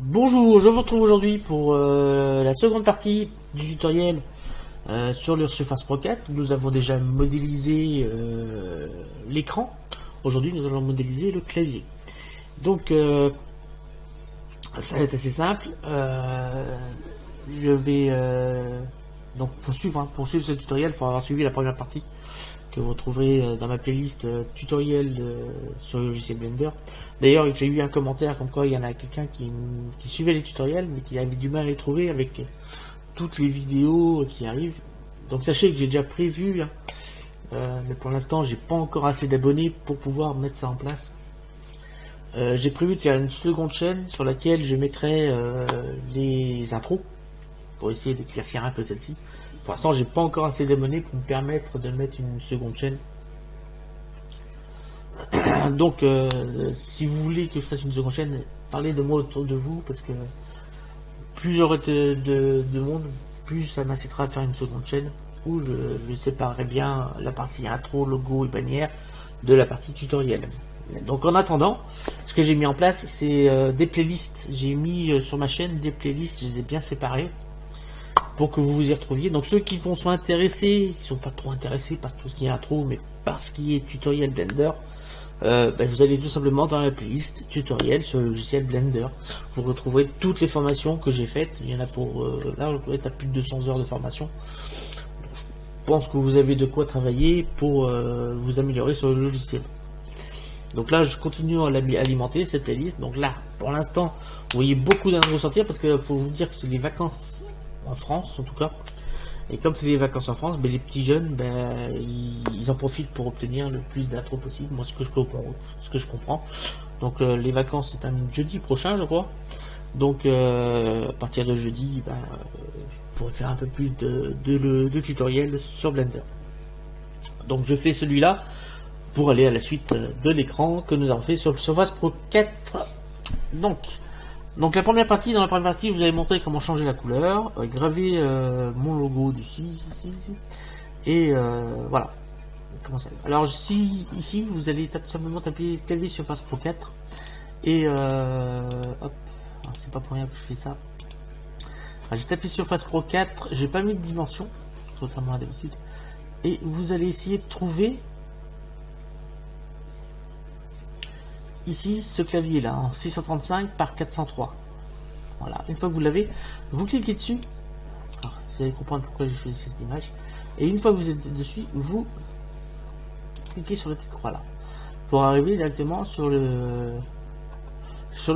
Bonjour, je vous retrouve aujourd'hui pour la seconde partie du tutoriel sur le Surface Pro 4. Nous avons déjà modélisé l'écran. Aujourd'hui, nous allons modéliser le clavier. Donc, ça va être assez simple. Je vais donc poursuivre ce tutoriel. Il faut avoir suivi la première partie que vous retrouverez dans ma playlist tutoriel sur le logiciel Blender. D'ailleurs, j'ai eu un commentaire comme quoi il y en a quelqu'un qui suivait les tutoriels mais qui avait du mal à les trouver avec toutes les vidéos qui arrivent. Donc sachez que j'ai déjà prévu, mais pour l'instant j'ai pas encore assez d'abonnés pour pouvoir mettre ça en place. J'ai prévu de faire une seconde chaîne sur laquelle je mettrai les intros pour essayer d'éclaircir un peu celle-ci. Pour l'instant, j'ai pas encore assez d'abonnés pour me permettre de mettre une seconde chaîne. Donc, si vous voulez que je fasse une seconde chaîne, parlez de moi autour de vous, parce que plus j'aurai de monde, plus ça m'incitera à faire une seconde chaîne où je séparerai bien la partie intro, logo et bannière de la partie tutoriel. Donc, en attendant, ce que j'ai mis en place, c'est des playlists. J'ai mis sur ma chaîne des playlists, je les ai bien séparées pour que vous vous y retrouviez. Donc ceux qui vont soit intéressés, qui sont pas trop intéressés par tout ce qui est intro, mais par ce qui est tutoriel Blender, vous allez tout simplement dans la playlist tutoriel sur le logiciel Blender. Vous retrouverez toutes les formations que j'ai faites. Il y en a pour là, on peut être à plus de 200 heures de formation. Je pense que vous avez de quoi travailler pour vous améliorer sur le logiciel. Donc là, je continue à alimenter cette playlist. Donc là, pour l'instant, vous voyez beaucoup d'intros sortir parce qu'il faut vous dire que c'est les vacances en France en tout cas, et comme c'est les vacances en France, les petits jeunes ils en profitent pour obtenir le plus d'intro possible. Moi, ce que je comprends, donc les vacances se terminent jeudi prochain, je crois. Donc à partir de jeudi, je pourrais faire un peu plus de tutoriels sur Blender. Donc je fais celui-là pour aller à la suite de l'écran que nous avons fait sur le Surface Pro 4. Donc dans la première partie, je vous avais montré comment changer la couleur, graver mon logo ici, et voilà. Alors ici, vous allez simplement taper clavier Surface Pro 4, et hop, c'est pas pour rien que je fais ça. J'ai tapé Surface Pro 4, j'ai pas mis de dimension, contrairement à d'habitude, et vous allez essayer de trouver ici ce clavier là en 635 par 403. Voilà, une fois que vous l'avez, vous cliquez dessus. Alors, vous allez comprendre pourquoi j'ai choisi cette image. Et une fois que vous êtes dessus, vous cliquez sur la petite croix là pour arriver directement sur le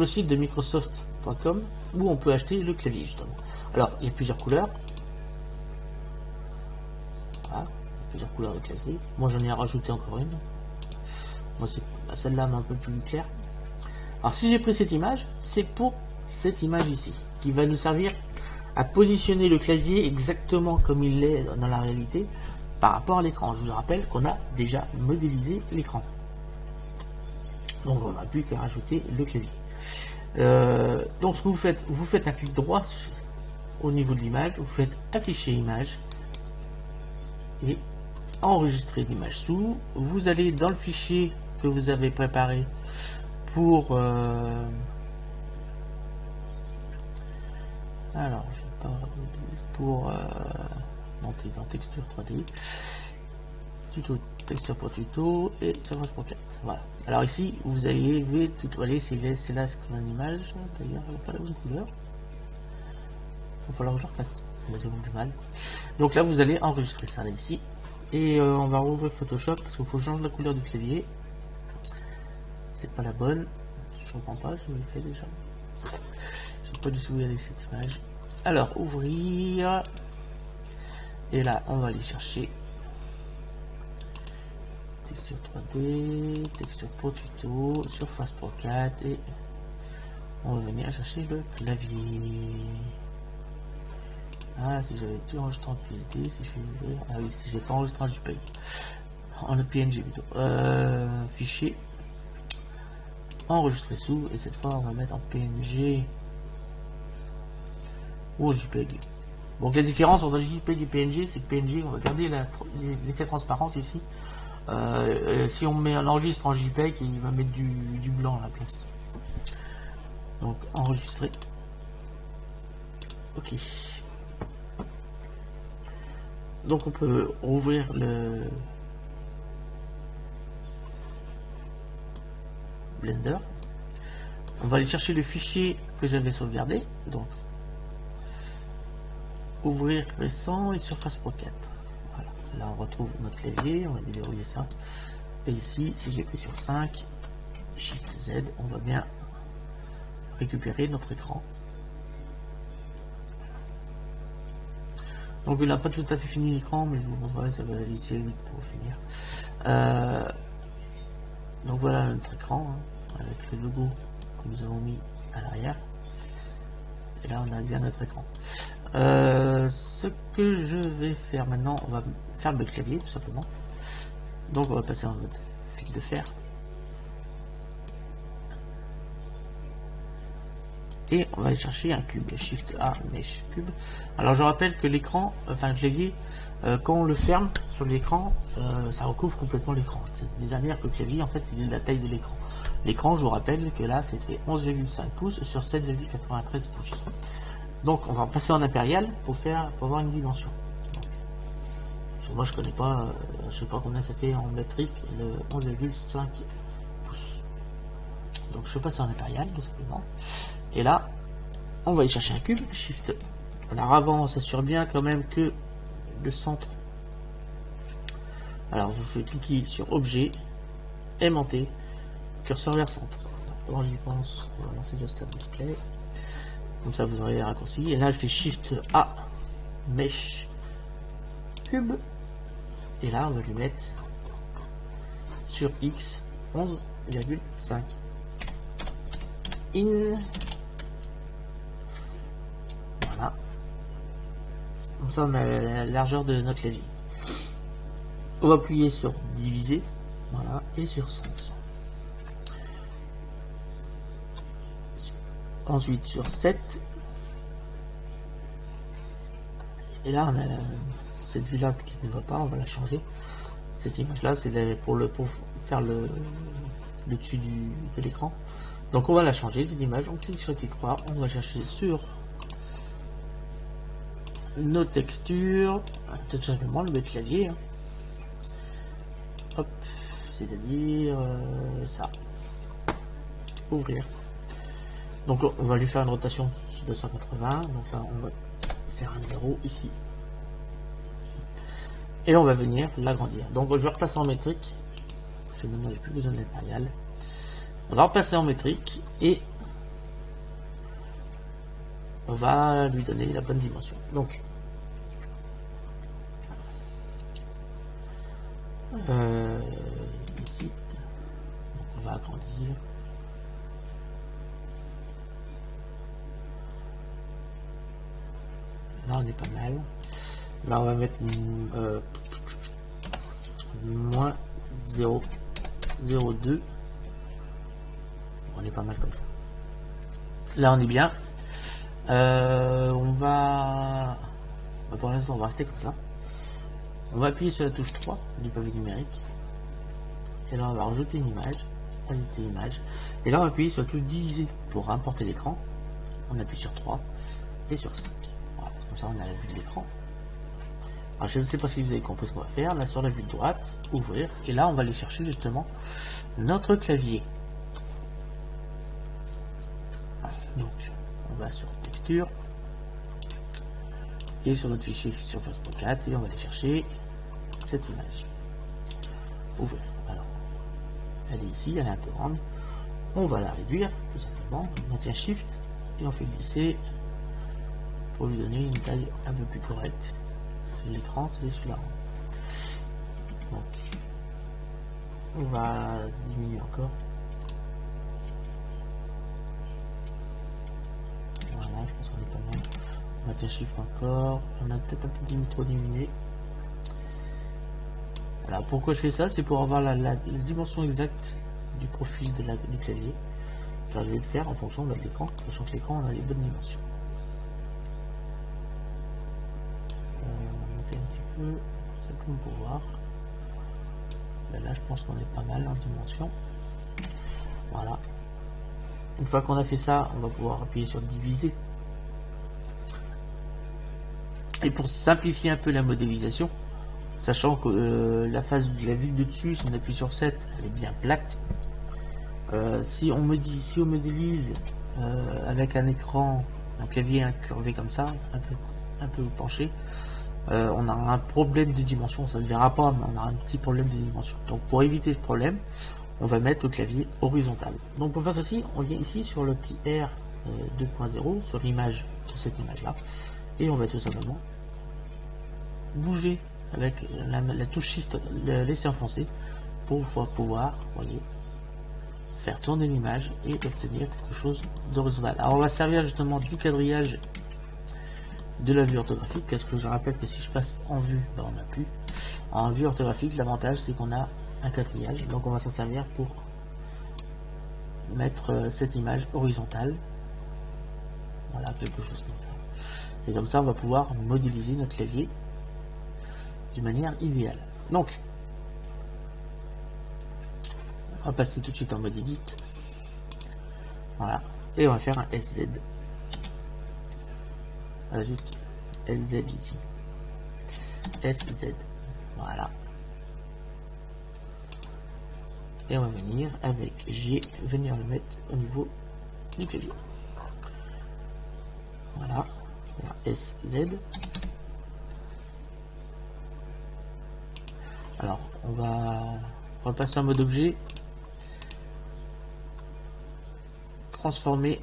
site de Microsoft.com où on peut acheter le clavier justement. Alors, il y a plusieurs couleurs. Voilà, plusieurs couleurs de clavier. Moi, j'en ai rajouté encore une. Moi, c'est celle-là, mais un peu plus claire. Alors, si j'ai pris cette image, c'est pour cette image ici, qui va nous servir à positionner le clavier exactement comme il est dans la réalité par rapport à l'écran. Je vous rappelle qu'on a déjà modélisé l'écran. Donc, on n'a plus qu'à rajouter le clavier. Donc, ce que vous faites un clic droit au niveau de l'image, vous faites afficher image et enregistrer l'image sous. Vous allez dans le fichier que vous avez préparé pour alors je vais pas pour dans texture 3D, tuto, texture pour tuto et Surface Pro 4. Voilà. Alors ici vous allez tutoyer, c'est là ce qu'on a une image. D'ailleurs elle n'a pas la bonne couleur. Il va falloir que je refasse. C'est du mal. Donc là vous allez enregistrer ça là ici. Et on va rouvrir Photoshop parce qu'il faut changer la couleur du clavier. C'est pas la bonne. Je comprends pas, je me l'ai fait déjà. Je sais pas du tout où aller cette image. Alors, ouvrir. Et là, on va aller chercher texture 3D, texture pour tuto, Surface Pro 4 et on va venir chercher le clavier. Ah, si j'avais tout enregistré en PSD, si je fais ouvrir. Ah oui, si j'ai pas enregistré en JPEG. En PNG plutôt. Fichier. Enregistrer sous, et cette fois on va mettre en PNG ou JPEG. Donc la différence entre JPEG et PNG, c'est que PNG, on va garder l'effet transparence ici. Si on l'enregistre en JPEG, il va mettre du blanc à la place. Donc enregistrer. Ok. Donc on peut ouvrir le Blender. On va aller chercher le fichier que j'avais sauvegardé. Donc ouvrir récent et Surface Pro 4. Voilà. Là on retrouve notre clavier, on va déverrouiller ça. Et ici, si j'appuie sur 5, Shift Z, on va bien récupérer notre écran. Donc il n'a pas tout à fait fini l'écran, mais je vous montrerai, ça va aller vite pour finir. Donc voilà notre écran, hein, avec le logo que nous avons mis à l'arrière. Et là on a bien notre écran. Ce que je vais faire maintenant, on va faire le clavier tout simplement. Donc on va passer en mode fil de fer. Et on va aller chercher un cube, Shift A, Mesh Cube. Alors je rappelle que l'écran, enfin le clavier, quand on le ferme sur l'écran, ça recouvre complètement l'écran. C'est déjà dire que le clavier, en fait, il est de la taille de l'écran. L'écran, je vous rappelle que là, c'était 11,5 pouces sur 7,93 pouces. Donc on va passer en impérial pour avoir une dimension. Donc, moi je connais pas, je sais pas combien ça fait en métrique, le 11,5 pouces. Donc je passe en impérial tout simplement. Et là, on va aller chercher un cube, Shift. Alors avant, on s'assure bien quand même que le centre. Alors vous faites cliquer sur objet, aimanté, curseur vers centre. Quand j'y pense, on va lancer le start display. Comme ça vous aurez les raccourcis. Et là je fais Shift A, Mesh Cube. Et là on va lui mettre sur X 11,5. In. Voilà. Comme ça on a la largeur de notre clavier. On va appuyer sur diviser. Voilà. Et sur 5. Ensuite sur 7. Et là on a cette vue là qui ne va pas, on va la changer. Cette image là c'est pour faire le dessus de l'écran. Donc on va la changer cette image, on clique sur l'écran croix, on va chercher sur nos textures, tout simplement le clavier. Hein. Hop, c'est-à-dire ça. Ouvrir. Donc on va lui faire une rotation sur 280. Donc là on va faire un 0 ici. Et là on va venir l'agrandir. Donc je vais repasser en métrique. Parce que maintenant j'ai plus besoin de l'impérial. On va repasser en métrique et on va lui donner la bonne dimension. Donc ici on va agrandir. Là on est pas mal. Là on va mettre moins 0,02. On est pas mal comme ça. Là on est bien. On va pour l'instant on va rester comme ça. On va appuyer sur la touche 3 du pavé numérique. Et là on va rajouter une image, ajouter image. Et là on va appuyer sur la touche diviser pour importer l'écran. On appuie sur 3 et sur 5. Voilà, comme ça on a la vue de l'écran. Alors je ne sais pas si vous avez compris ce qu'on va faire. Là sur la vue de droite, ouvrir. Et là on va aller chercher justement notre clavier. Donc on va sur texture et sur notre fichier Surface Pro 4 et on va aller chercher cette image. Ouvrir. Alors elle est ici, elle est un peu grande. On va la réduire tout simplement. On maintient Shift et on fait glisser pour lui donner une taille un peu plus correcte. Sur l'écran, c'est celui-là. Donc on va diminuer encore. Voilà, je pense qu'on est pas mal. On maintient Shift encore. On a peut-être un peu trop diminué. Alors pourquoi je fais ça, c'est pour avoir la dimension exacte du profil du clavier. Car je vais le faire en fonction de l'écran, sachant que l'écran on a les bonnes dimensions. On va monter un petit peu, simplement pour voir. Là je pense qu'on est pas mal en dimension. Voilà. Une fois qu'on a fait ça, on va pouvoir appuyer sur diviser Et pour simplifier un peu la modélisation, sachant que la face de la vue de dessus, si on appuie sur 7, elle est bien plate. Si on modélise avec un écran, un clavier incurvé comme ça, un peu penché, on a un problème de dimension, ça ne se verra pas, mais on a un petit problème de dimension. Donc pour éviter ce problème, on va mettre le clavier horizontal. Donc pour faire ceci, on vient ici sur le petit R 2.0, sur l'image, sur cette image là, et on va tout simplement bouger avec la touche Shift, laisser enfoncer pour pouvoir, voyez, faire tourner l'image et obtenir quelque chose d'horizontal. Alors on va servir justement du quadrillage de la vue orthographique, parce que je rappelle que si je passe en vue, ben on n'a plus. En vue orthographique, l'avantage c'est qu'on a un quadrillage, donc on va s'en servir pour mettre cette image horizontale. Voilà, quelque chose comme ça. Et comme ça, on va pouvoir modéliser notre clavier d'une manière idéale. Donc, on va passer tout de suite en mode edit. Voilà. Et on va faire un SZ. Ajoute LZ ici. SZ. Voilà. Et on va venir avec G, venir le mettre au niveau du clavier. Voilà. SZ. Alors, on va passer en mode objet. Transformer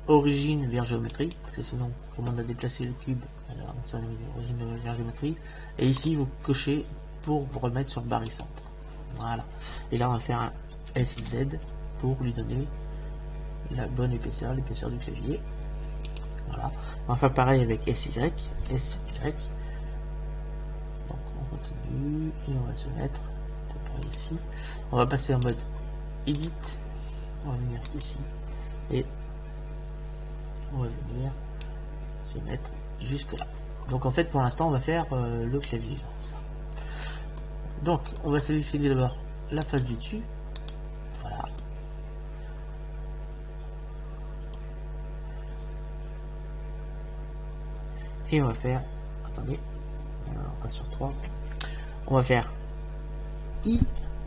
origine vers géométrie, parce que sinon, comme on a déplacé le cube, alors ça nous met origine vers géométrie. Et ici, vous cochez pour vous remettre sur barycentre. Voilà. Et là, on va faire un SZ pour lui donner la bonne épaisseur, l'épaisseur du clavier. Voilà. On va faire pareil avec SY. Donc, on continue et on va se mettre à peu près ici. On va passer en mode Edit. On va venir ici et on va venir se mettre jusque là. Donc en fait pour l'instant on va faire le clavier genre ça. Donc on va sélectionner d'abord la face du dessus. Voilà. Et on va faire, attendez, on passe sur 3. On va faire I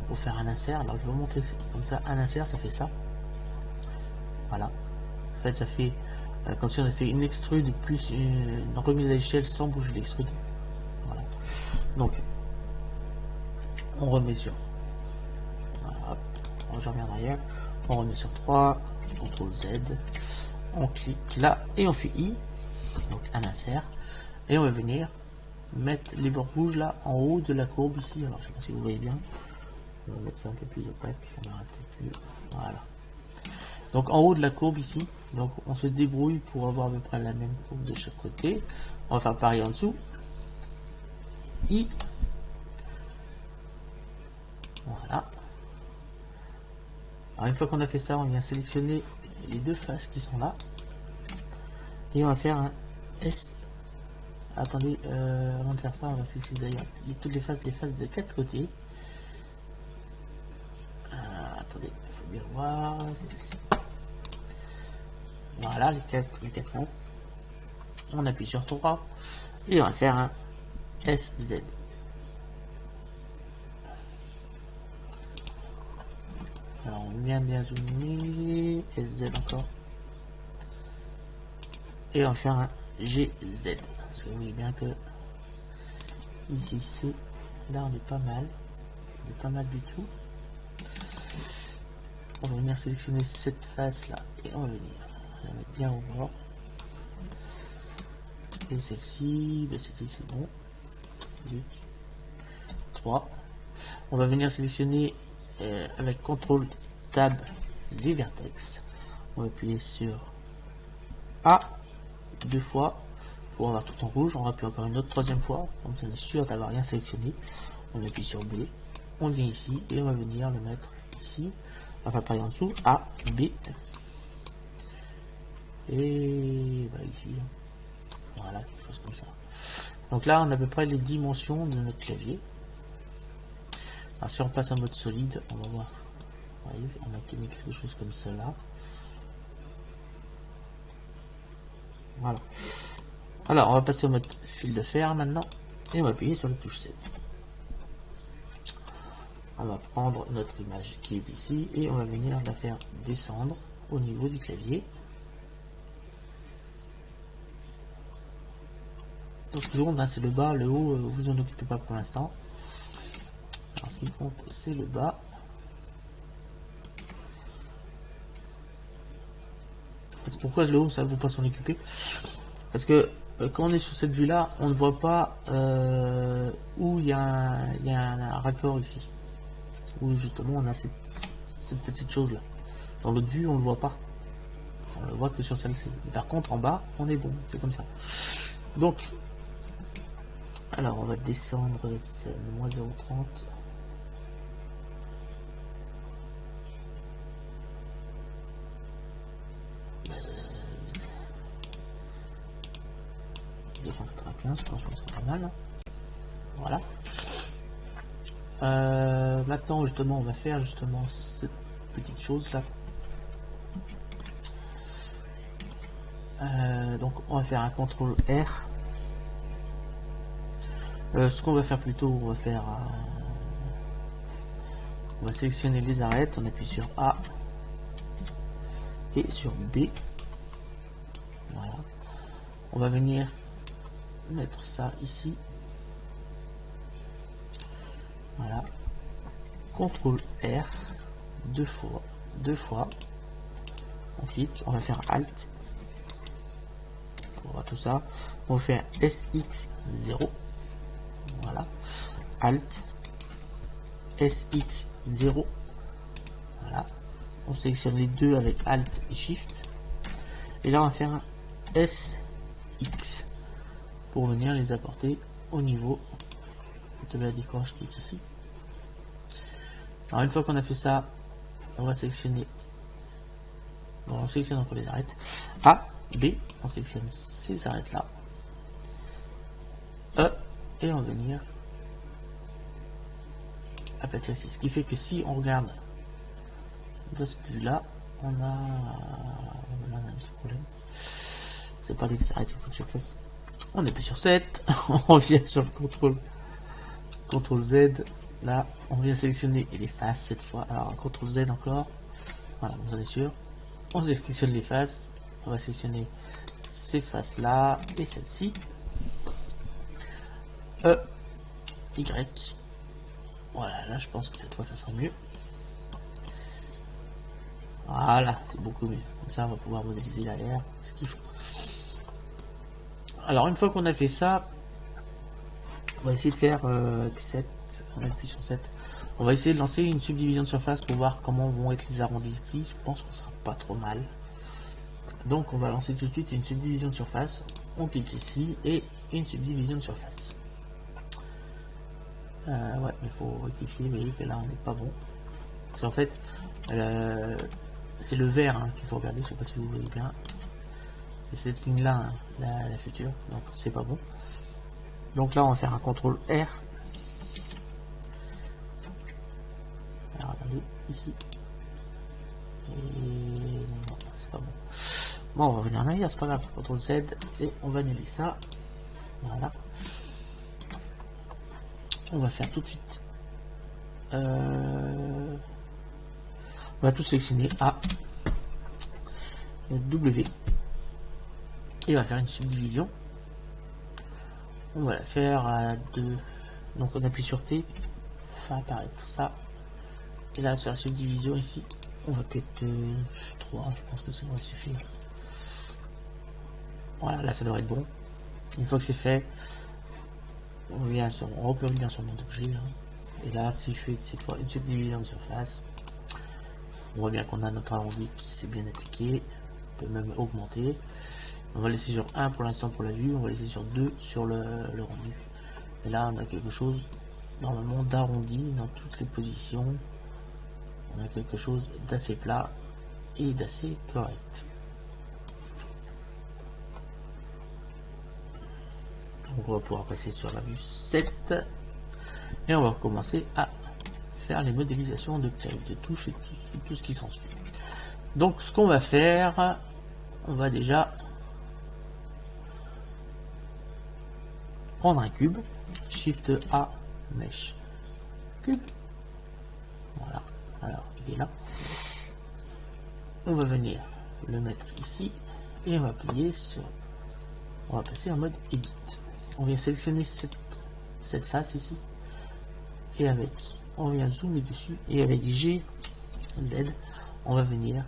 pour faire un insert. Alors je vais vous montrer comme ça, un insert ça fait ça. Voilà. En fait ça fait comme si on a fait une extrude plus une remise à l'échelle sans bouger l'extrude. Voilà. Donc on remet sur, voilà, je reviens en arrière, on remet sur 3, CTRL Z, on clique là et on fait I, donc un insert, et on va venir mettre les bords rouges là en haut de la courbe ici. Alors je sais pas si vous voyez bien, on va mettre ça un peu plus opaque, voilà. Donc en haut de la courbe ici, donc on se débrouille pour avoir à peu près la même courbe de chaque côté. On va faire pareil en dessous. I. Voilà. Alors une fois qu'on a fait ça, on vient sélectionner les deux faces qui sont là. Et on va faire un S. Attendez, avant de faire ça, on va sélectionner d'ailleurs toutes les faces des quatre côtés. Attendez, il faut bien voir. Voilà les quatre faces. On appuie sur 3 et on va faire un SZ. Alors on vient bien zoomer, SZ encore. Et on va faire un GZ. Parce que vous voyez bien que ici c'est, là on est pas mal. On est pas mal du tout. On va venir sélectionner cette face là et on va venir la mettre bien au bord. Et celle-ci, c'est bon. 3. On va venir sélectionner avec CTRL Tab les vertex. On va appuyer sur A deux fois pour avoir tout en rouge. On va appuyer encore une autre troisième fois, comme on est sûr d'avoir rien sélectionné. On appuie sur B. On vient ici et on va venir le mettre ici. On va faire pareil en dessous. A, B. Et bah, ici. Voilà, quelque chose comme ça. Donc là, on a à peu près les dimensions de notre clavier. Alors si on passe en mode solide, on va voir. Vous voyez, on a obtenu quelque chose comme cela. Voilà. Alors, on va passer au mode fil de fer maintenant. Et on va appuyer sur la touche 7. On va prendre notre image qui est ici et on va venir la faire descendre au niveau du clavier. Donc ce qui compte, c'est le bas, le haut, vous en occupez pas pour l'instant. Alors ce qui compte, c'est le bas. Pourquoi le haut, ça ne vaut pas s'en occuper? Parce que quand on est sur cette vue là, on ne voit pas où il y a un raccord ici. Où justement on a cette petite chose là. Dans l'autre vue, on ne le voit pas. On ne le voit que sur celle-ci. Par contre, en bas, on est bon. C'est comme ça. Donc, alors on va descendre, c'est moins 0,30. Je pense que c'est pas mal. Voilà. Maintenant, justement, on va faire justement cette petite chose là. Donc, on va faire un CTRL R. Ce qu'on va faire plutôt, on va sélectionner les arêtes, on appuie sur A et sur B. Voilà. On va venir mettre ça ici. Voilà. CTRL R deux fois. On clique, on va faire Alt. On voit tout ça. On va faire SX0. Voilà. Alt. SX0. Voilà. On sélectionne les deux avec Alt et Shift. Et là, on va faire un SX pour venir les apporter au niveau de la décoche qui est ici. Alors, une fois qu'on a fait ça, on va sélectionner. Bon, on sélectionne encore les arêtes. A, B, on sélectionne ces arêtes là. E, et on va venir aplatir ici. Ce qui fait que si on regarde de cette vue là, on a un petit problème. C'est pas des arêtes, il faut que je fasse. On appuie sur 7, on revient sur le CTRL Z. Là, on vient sélectionner les faces cette fois. Alors, CTRL Z encore. Voilà, vous en êtes sûr. On sélectionne les faces. On va sélectionner ces faces là et celle-ci. E, Y. Voilà, là je pense que cette fois ça sera mieux. Voilà, c'est beaucoup mieux. Comme ça, on va pouvoir modéliser l'arrière, ce qu'il faut. Alors, une fois qu'on a fait ça, on va essayer de faire 7. On appuie sur 7. On va essayer de lancer une subdivision de surface pour voir comment vont être les arrondis ici. Je pense qu'on sera pas trop mal. Donc, on va lancer tout de suite une subdivision de surface. On clique ici et une subdivision de surface. Ouais, il faut rectifier. Vous voyez que là, on n'est pas bon. Parce qu'en fait, c'est le vert hein, qu'il faut regarder. Je sais pas si vous voyez bien. C'est cette ligne là, hein, la future. Donc, c'est pas bon. Donc là, on va faire un CTRL R. Alors, regardez ici. Et non, c'est pas bon. Bon, on va revenir en arrière, c'est pas grave. CTRL Z et on va annuler ça. Voilà. On va faire tout de suite. On va tout sélectionner A, W. Et on va faire une subdivision. On va la faire à 2. Donc on appuie sur T pour faire apparaître ça. Et là sur la subdivision ici, on va peut-être 3, je pense que ça devrait suffire. Voilà, là ça devrait être bon. Une fois que c'est fait, on peut revenir sur mon objet. Hein. Et là, si je fais cette fois une subdivision de surface, on voit bien qu'on a notre arrondi qui s'est bien appliqué. On peut même augmenter. On va laisser sur 1 pour l'instant pour la vue, on va laisser sur 2 sur le rendu. Et là, on a quelque chose normalement d'arrondi dans toutes les positions. On a quelque chose d'assez plat et d'assez correct. Donc on va pouvoir passer sur la vue 7 et on va commencer à faire les modélisations de clavier, de touches et tout ce qui s'ensuit. Donc ce qu'on va faire, on va déjà prendre un cube, Shift A, Mesh, cube. Voilà, alors il est là. On va venir le mettre ici et on va appuyer sur. On va passer en mode Edit. On vient sélectionner cette face ici et avec. On vient zoomer dessus et avec G, Z, on va venir.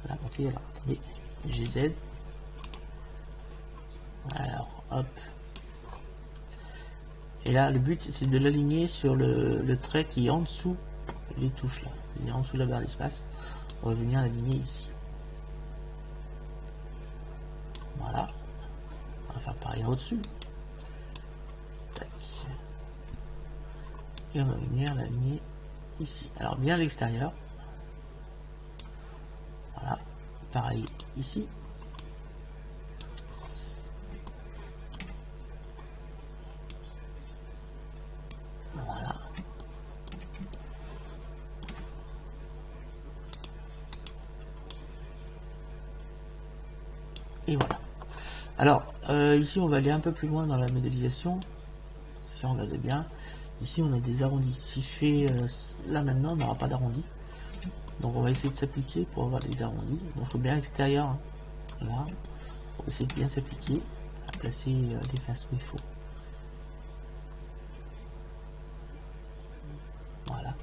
Voilà, ok, alors attendez, GZ. Alors hop. Et là, le but c'est de l'aligner sur le trait qui est en dessous les touches là. Il est en dessous de la barre d'espace. On va venir l'aligner ici. Voilà. On va faire pareil au-dessus. Et on va venir l'aligner ici. Alors bien à l'extérieur. Voilà. Pareil ici. Voilà. Et voilà. Alors, ici on va aller un peu plus loin dans la modélisation. Si on regarde bien, ici on a des arrondis. Si je fais là maintenant, on n'aura pas d'arrondi. Donc on va essayer de s'appliquer pour avoir des arrondis. Donc il faut bien à l'extérieur. Hein. Là, on va essayer de bien s'appliquer, à placer les faces où il faut. Voilà.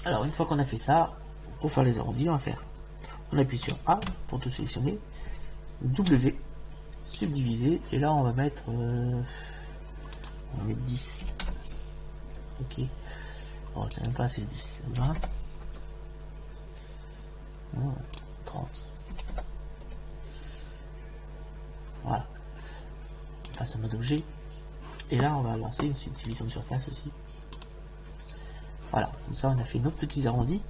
Alors une fois qu'on a fait ça, pour faire les arrondis, on va faire. On appuie sur A pour tout sélectionner. W, subdiviser, et là on va mettre on va mettre 10. Ok. Oh, c'est même pas assez 10. 20. Oh, 30. Voilà. On passe en mode objet. Et là on va lancer une subdivision de surface aussi. Voilà, comme ça on a fait notre petits arrondis.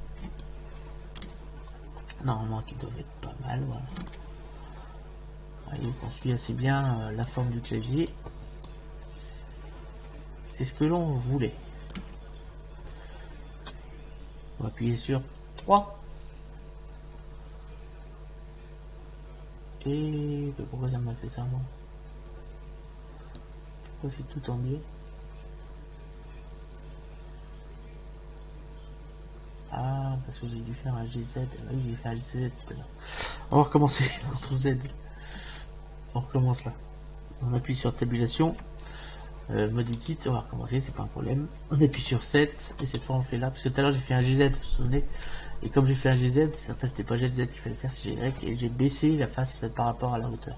Normalement qui doivent être pas mal. Voilà. Voyez qu'on suit assez bien la forme du clavier. C'est ce que l'on voulait. On va appuyer sur 3. Et pourquoi ça m'a fait ça moi? Pourquoi c'est tout en biais? Ah, parce que j'ai dû faire un GZ. Oui, j'ai fait un GZ tout à l'heure. On va recommencer entre Z. On recommence là. On appuie sur tabulation. Mode edit, on va recommencer, c'est pas un problème. On appuie sur 7 et cette fois on fait là. Parce que tout à l'heure j'ai fait un GZ, vous vous souvenez. Et comme j'ai fait un GZ, enfin c'était pas GZ qu'il fallait faire, c'est GY. Et j'ai baissé la face par rapport à la hauteur.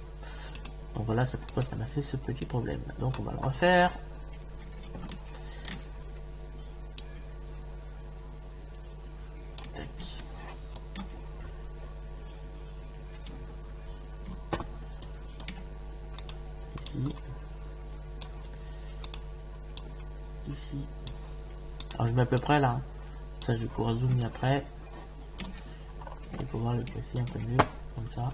Donc voilà, c'est pourquoi ça m'a fait ce petit problème. Donc on va le refaire. Ici. Alors je mets à peu près là. Ça je vais pouvoir zoomer après. Et pouvoir le placer un peu mieux. Comme ça.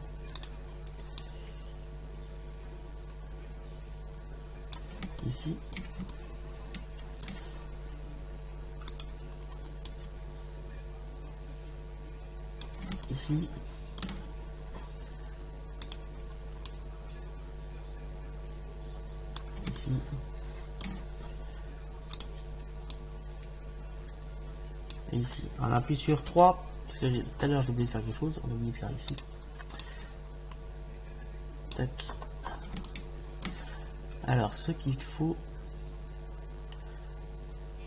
Ici. Ici. Ici. Et ici. On appuie sur 3. Parce que tout à l'heure j'ai oublié de faire quelque chose. On a oublié de faire ici. Tac. Alors ce qu'il faut.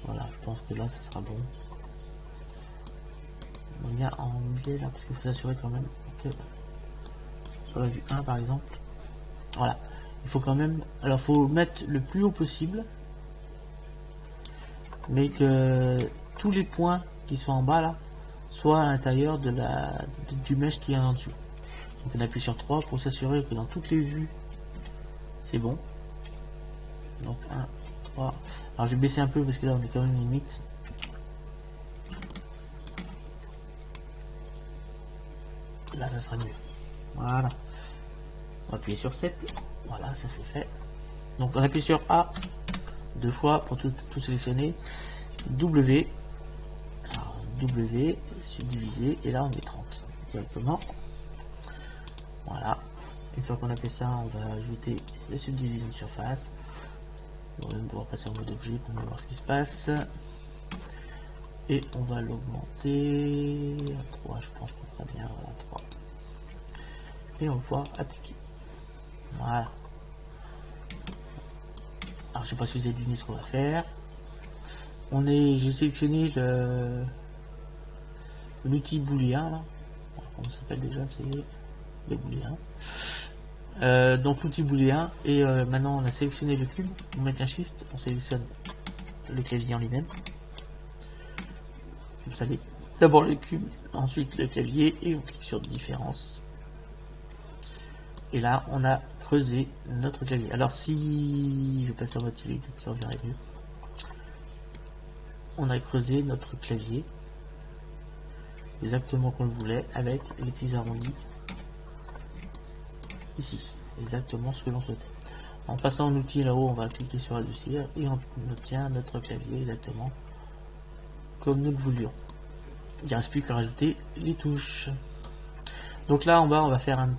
Voilà, je pense que là ça sera bon. On vient en biais là parce qu'il faut s'assurer quand même que sur la vue 1 par exemple. Voilà. Il faut quand même. Alors faut mettre le plus haut possible. Mais que tous les points qui sont en bas là soient à l'intérieur de du mesh qui est en dessous. Donc on appuie sur 3 pour s'assurer que dans toutes les vues c'est bon. Donc 1, 3. Alors je vais baisser un peu parce que là on est quand même limite. Là ça sera mieux. Voilà. On va appuyer sur 7. Voilà, ça c'est fait. Donc on appuie sur A 2 fois pour tout sélectionner. W. Alors, W, subdiviser. Et là on met 30 directement. Voilà. Une fois qu'on a fait ça, on va ajouter les subdivisions de surface. On va même pouvoir passer en mode objet pour voir ce qui se passe. Et on va l'augmenter à 3, je pense qu'on sera bien à 3. Et on va pouvoir appliquer. Voilà. Alors je sais pas si vous avez deviné ce qu'on va faire. J'ai sélectionné l'outil booléen là. Comment ça s'appelle déjà? C'est le booléen. Donc l'outil booléen, et maintenant on a sélectionné le cube, on met un shift, on sélectionne le clavier en lui-même. Vous savez, d'abord le cube, ensuite le clavier, et on clique sur différence. Et là on a creusé notre clavier. Alors si je passe en mode solide, ça verra mieux. On a creusé notre clavier exactement comme on le voulait, avec les petits arrondis ici, exactement ce que l'on souhaitait. En passant en outil là-haut, on va cliquer sur adoucir et on obtient notre clavier exactement comme nous le voulions. Il ne reste plus qu'à rajouter les touches. Donc là en bas, on va faire une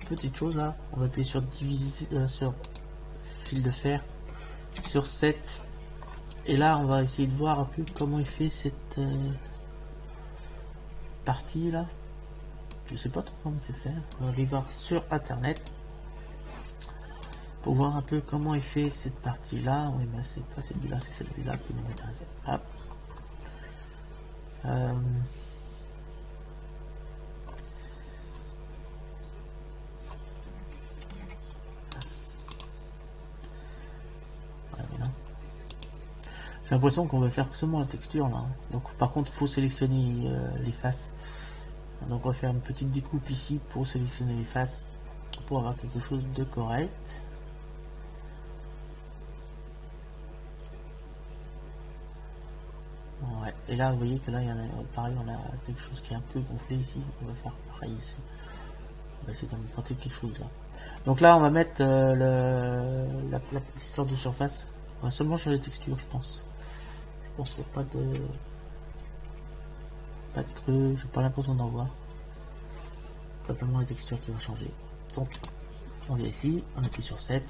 petite chose là, on va appuyer sur diviser, sur fil de fer, sur 7, et là on va essayer de voir un peu comment il fait cette partie là. Je sais pas trop comment c'est fait. On va aller voir sur internet pour voir un peu comment il fait cette partie là. Oui, mais c'est pas celui-là, c'est celui-là qui nous intéresse. Hop. J'ai l'impression qu'on va faire seulement la texture là. Donc par contre faut sélectionner les faces. Donc on va faire une petite découpe ici pour sélectionner les faces pour avoir quelque chose de correct. Ouais. Et là vous voyez que là il y en a pareil, on a quelque chose qui est un peu gonflé ici. On va faire pareil ici. On va essayer de monter quelque chose là. Donc là on va mettre la texture de surface. On va seulement changer de texture, je pense. Je pense qu'il n'y a pas de creux, j'ai pas l'impression d'en voir. Simplement la texture qui va changer. Donc on vient ici, on appuie sur 7,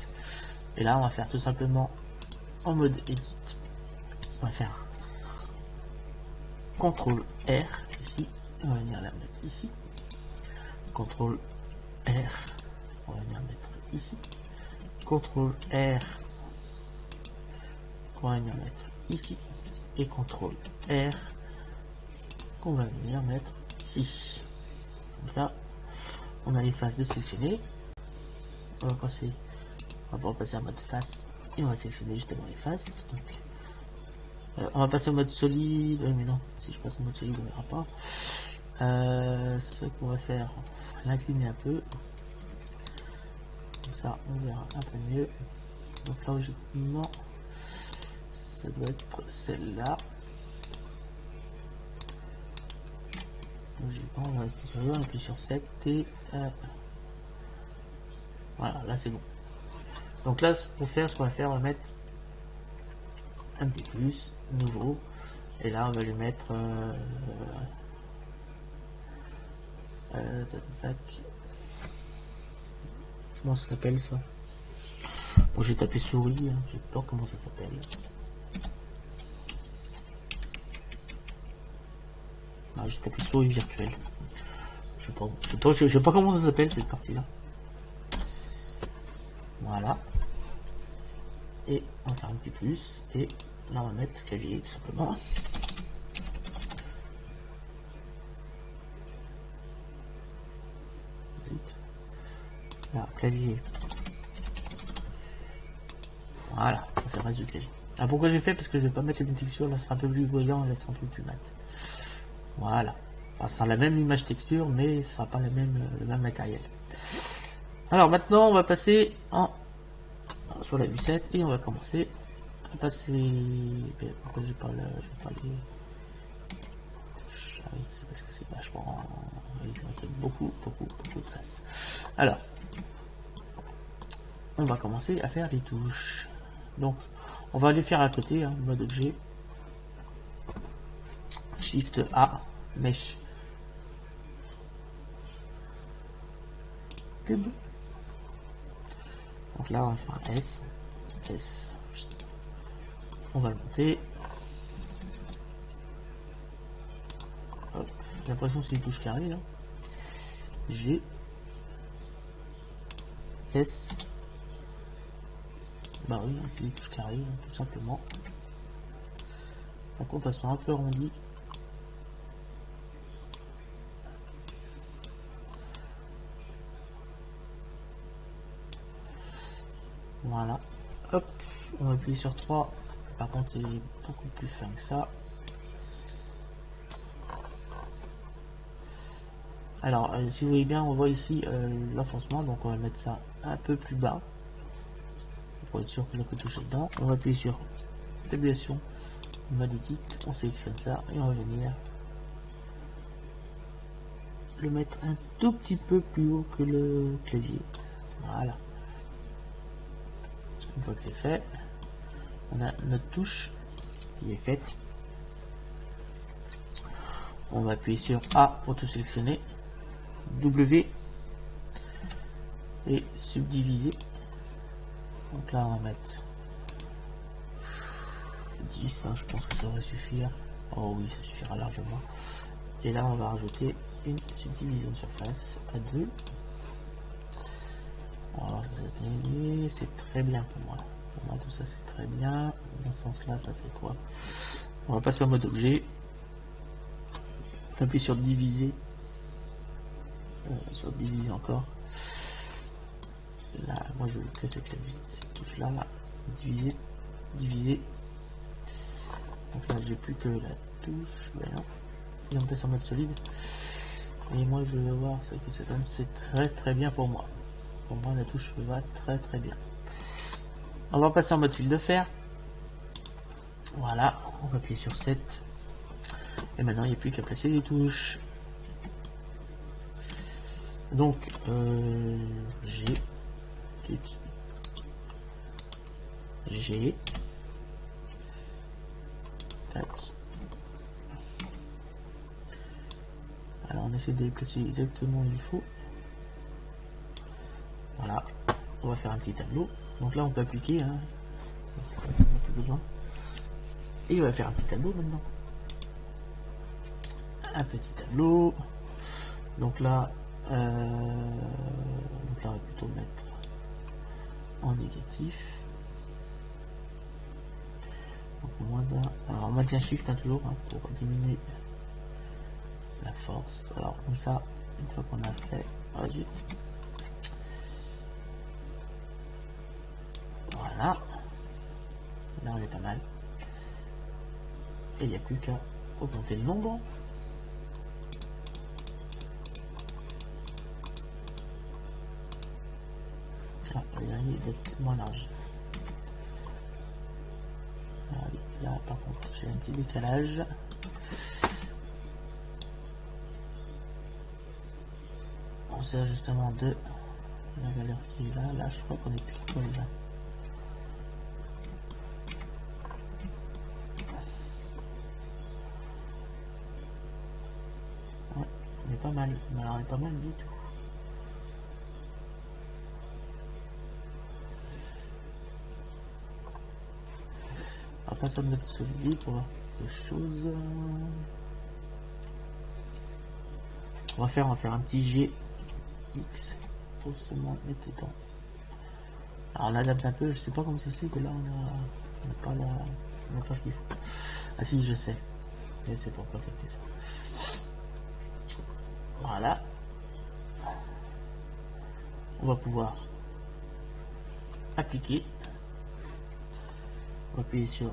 et là on va faire tout simplement en mode edit. On va faire CTRL R ici, on va venir la mettre ici. CTRL R, on va venir mettre ici. CTRL R, on va venir mettre ici. Et CTRL R, qu'on va venir mettre ici. Comme ça, on a les faces de sélectionner. On va passer en mode face et on va sélectionner justement les faces. Donc, on va passer en mode solide. Mais non, si je passe en mode solide, on verra pas. Ce qu'on va faire, l'incliner un peu. Comme ça, on verra un peu mieux. Donc là, logiquement, ça doit être celle-là. Logiquement, on va essayer sur on appuie sur 7 et voilà, là c'est bon. Donc là, pour faire ce qu'on va faire, on va mettre un petit plus, nouveau, et là on va lui mettre comment ça s'appelle ça? Bon, j'ai tapé souris, hein, j'ai peur comment ça s'appelle. Ah, j'ai tapé souris virtuelle. Je sais pas comment ça s'appelle cette partie là. Voilà. Et on va faire un petit plus. Et là on va mettre clavier tout simplement. Là, clavier. Voilà, ça reste du clavier. Alors pourquoi j'ai fait? Parce que je vais pas mettre les textures, là ça sera un peu plus voyant, là ça sera un peu plus mat. Voilà. Enfin, ça sera la même image texture, mais ce sera pas le même matériel. Alors maintenant, on va passer sur la vue 7 et on va commencer à passer. Pourquoi j'ai pas les. C'est parce que c'est vachement. Il y a beaucoup de faces. Alors, on va commencer à faire les touches. Donc, on va les faire à côté, hein, mode objet. Shift A, Mesh. Cube. Donc là, on va faire un S. S. On va le monter. Hop. J'ai l'impression que c'est une touche carrée là. G. S. Bah oui, c'est des touches carrées, hein, tout simplement. Par contre, elles sont un peu arrondies. Voilà. Hop. On va appuyer sur 3. Par contre, c'est beaucoup plus fin que ça. Alors, si vous voyez bien, on voit ici l'enfoncement, donc on va mettre ça un peu plus bas pour être sûr que la touche est dedans. On va appuyer sur tabulation, mode edit, on sélectionne ça et on va venir le mettre un tout petit peu plus haut que le clavier. Voilà. Une fois que c'est fait, on a notre touche qui est faite. On va appuyer sur A pour tout sélectionner. W et subdiviser. Donc là on va mettre 10, hein, je pense que ça va suffire. Oh oui, ça suffira largement. Et là on va rajouter une subdivision de surface à 2. Alors c'est très bien pour moi. Pour moi tout ça c'est très bien. Dans ce sens là ça fait quoi? On va passer en mode objet. On appuie sur diviser. Sur diviser encore. Là, moi je veux que cette touche là, diviser, diviser. Donc là j'ai plus que la touche, voilà. Et on passe en mode solide. Et moi je veux voir ce que ça donne, c'est très très bien pour moi. Pour moi la touche va très très bien. On va passer en mode fil de fer. Voilà, on va appuyer sur 7. Et maintenant il n'y a plus qu'à placer les touches. Donc G, tac. Alors on essaie de les placer exactement où il faut. Voilà, on va faire un petit tableau. Donc là on peut appliquer, hein. On n'a plus besoin. Et on va faire un petit tableau maintenant. Un petit tableau. Donc là, on va plutôt mettre en négatif. Donc -1. Alors on maintient shift, hein, toujours, hein, pour diminuer la force. Alors comme ça, une fois qu'on a fait, oh, zut. Voilà. Là on est pas mal. Et il n'y a plus qu'à augmenter le nombre. Ah, le dernier doit être moins large. Ah, oui, là par contre j'ai un petit décalage. On sert justement de la valeur qui est là. Là je crois qu'on est plus trop déjà. Ouais, on est pas mal. Mais alors on est pas mal du tout. On va passer à notre solide pour voir quelque chose. On va faire un petit G X pour se mettre dedans. Alors on adapte un peu, je sais pas comment ça se fait que là on n'a pas ce qu'il faut. Ah si, je sais. Je sais pourquoi c'était ça. Voilà. On va pouvoir appliquer. On va appuyer sur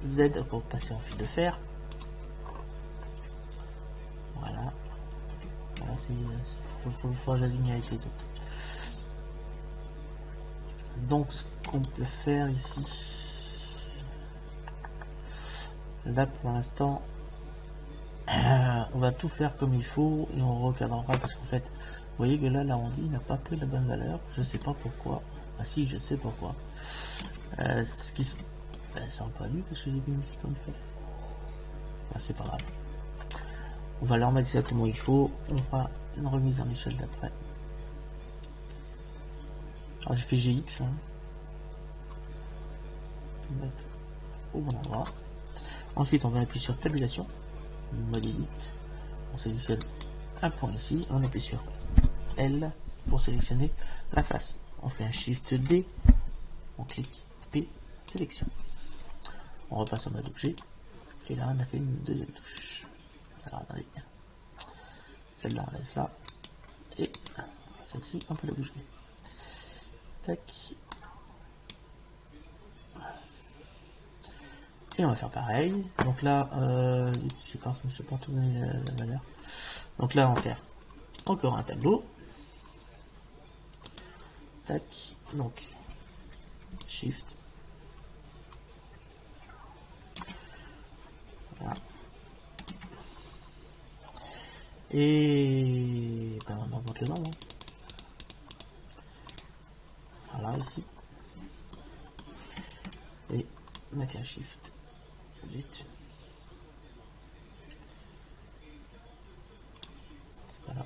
Z pour passer en fil de fer. Voilà. Voilà, il faut aligner avec les autres. Donc ce qu'on peut faire ici, là pour l'instant, on va tout faire comme il faut et on recadrera parce qu'en fait, vous voyez que là l'arrondi n'a pas pris la bonne valeur. Je sais pas pourquoi. Ah si, je sais pourquoi. Ce qui se ça n'a pas lu parce que j'ai mis ici comme fait. Ah, c'est pas grave. On va leur mettre exactement où il faut. On fera une remise en échelle d'après. Alors j'ai fait GX là. Mettre au bon endroit. Ensuite on va appuyer sur tabulation, mode edit. On sélectionne un point ici, on appuie sur L pour sélectionner la face. On fait un Shift D, on clique P, sélection. On repasse en mode objet. Et là on a fait une deuxième touche. Alors attendez. Celle-là on laisse là. Et celle-ci on peut la bouger. Tac. Et on va faire pareil. Donc là, je sais pas retourner la valeur. Donc là, on va faire encore un tableau. Tac. Donc, Shift. Voilà. Et ben, on augmente le nombre. Voilà, ici. Et mettre un Shift. Zut.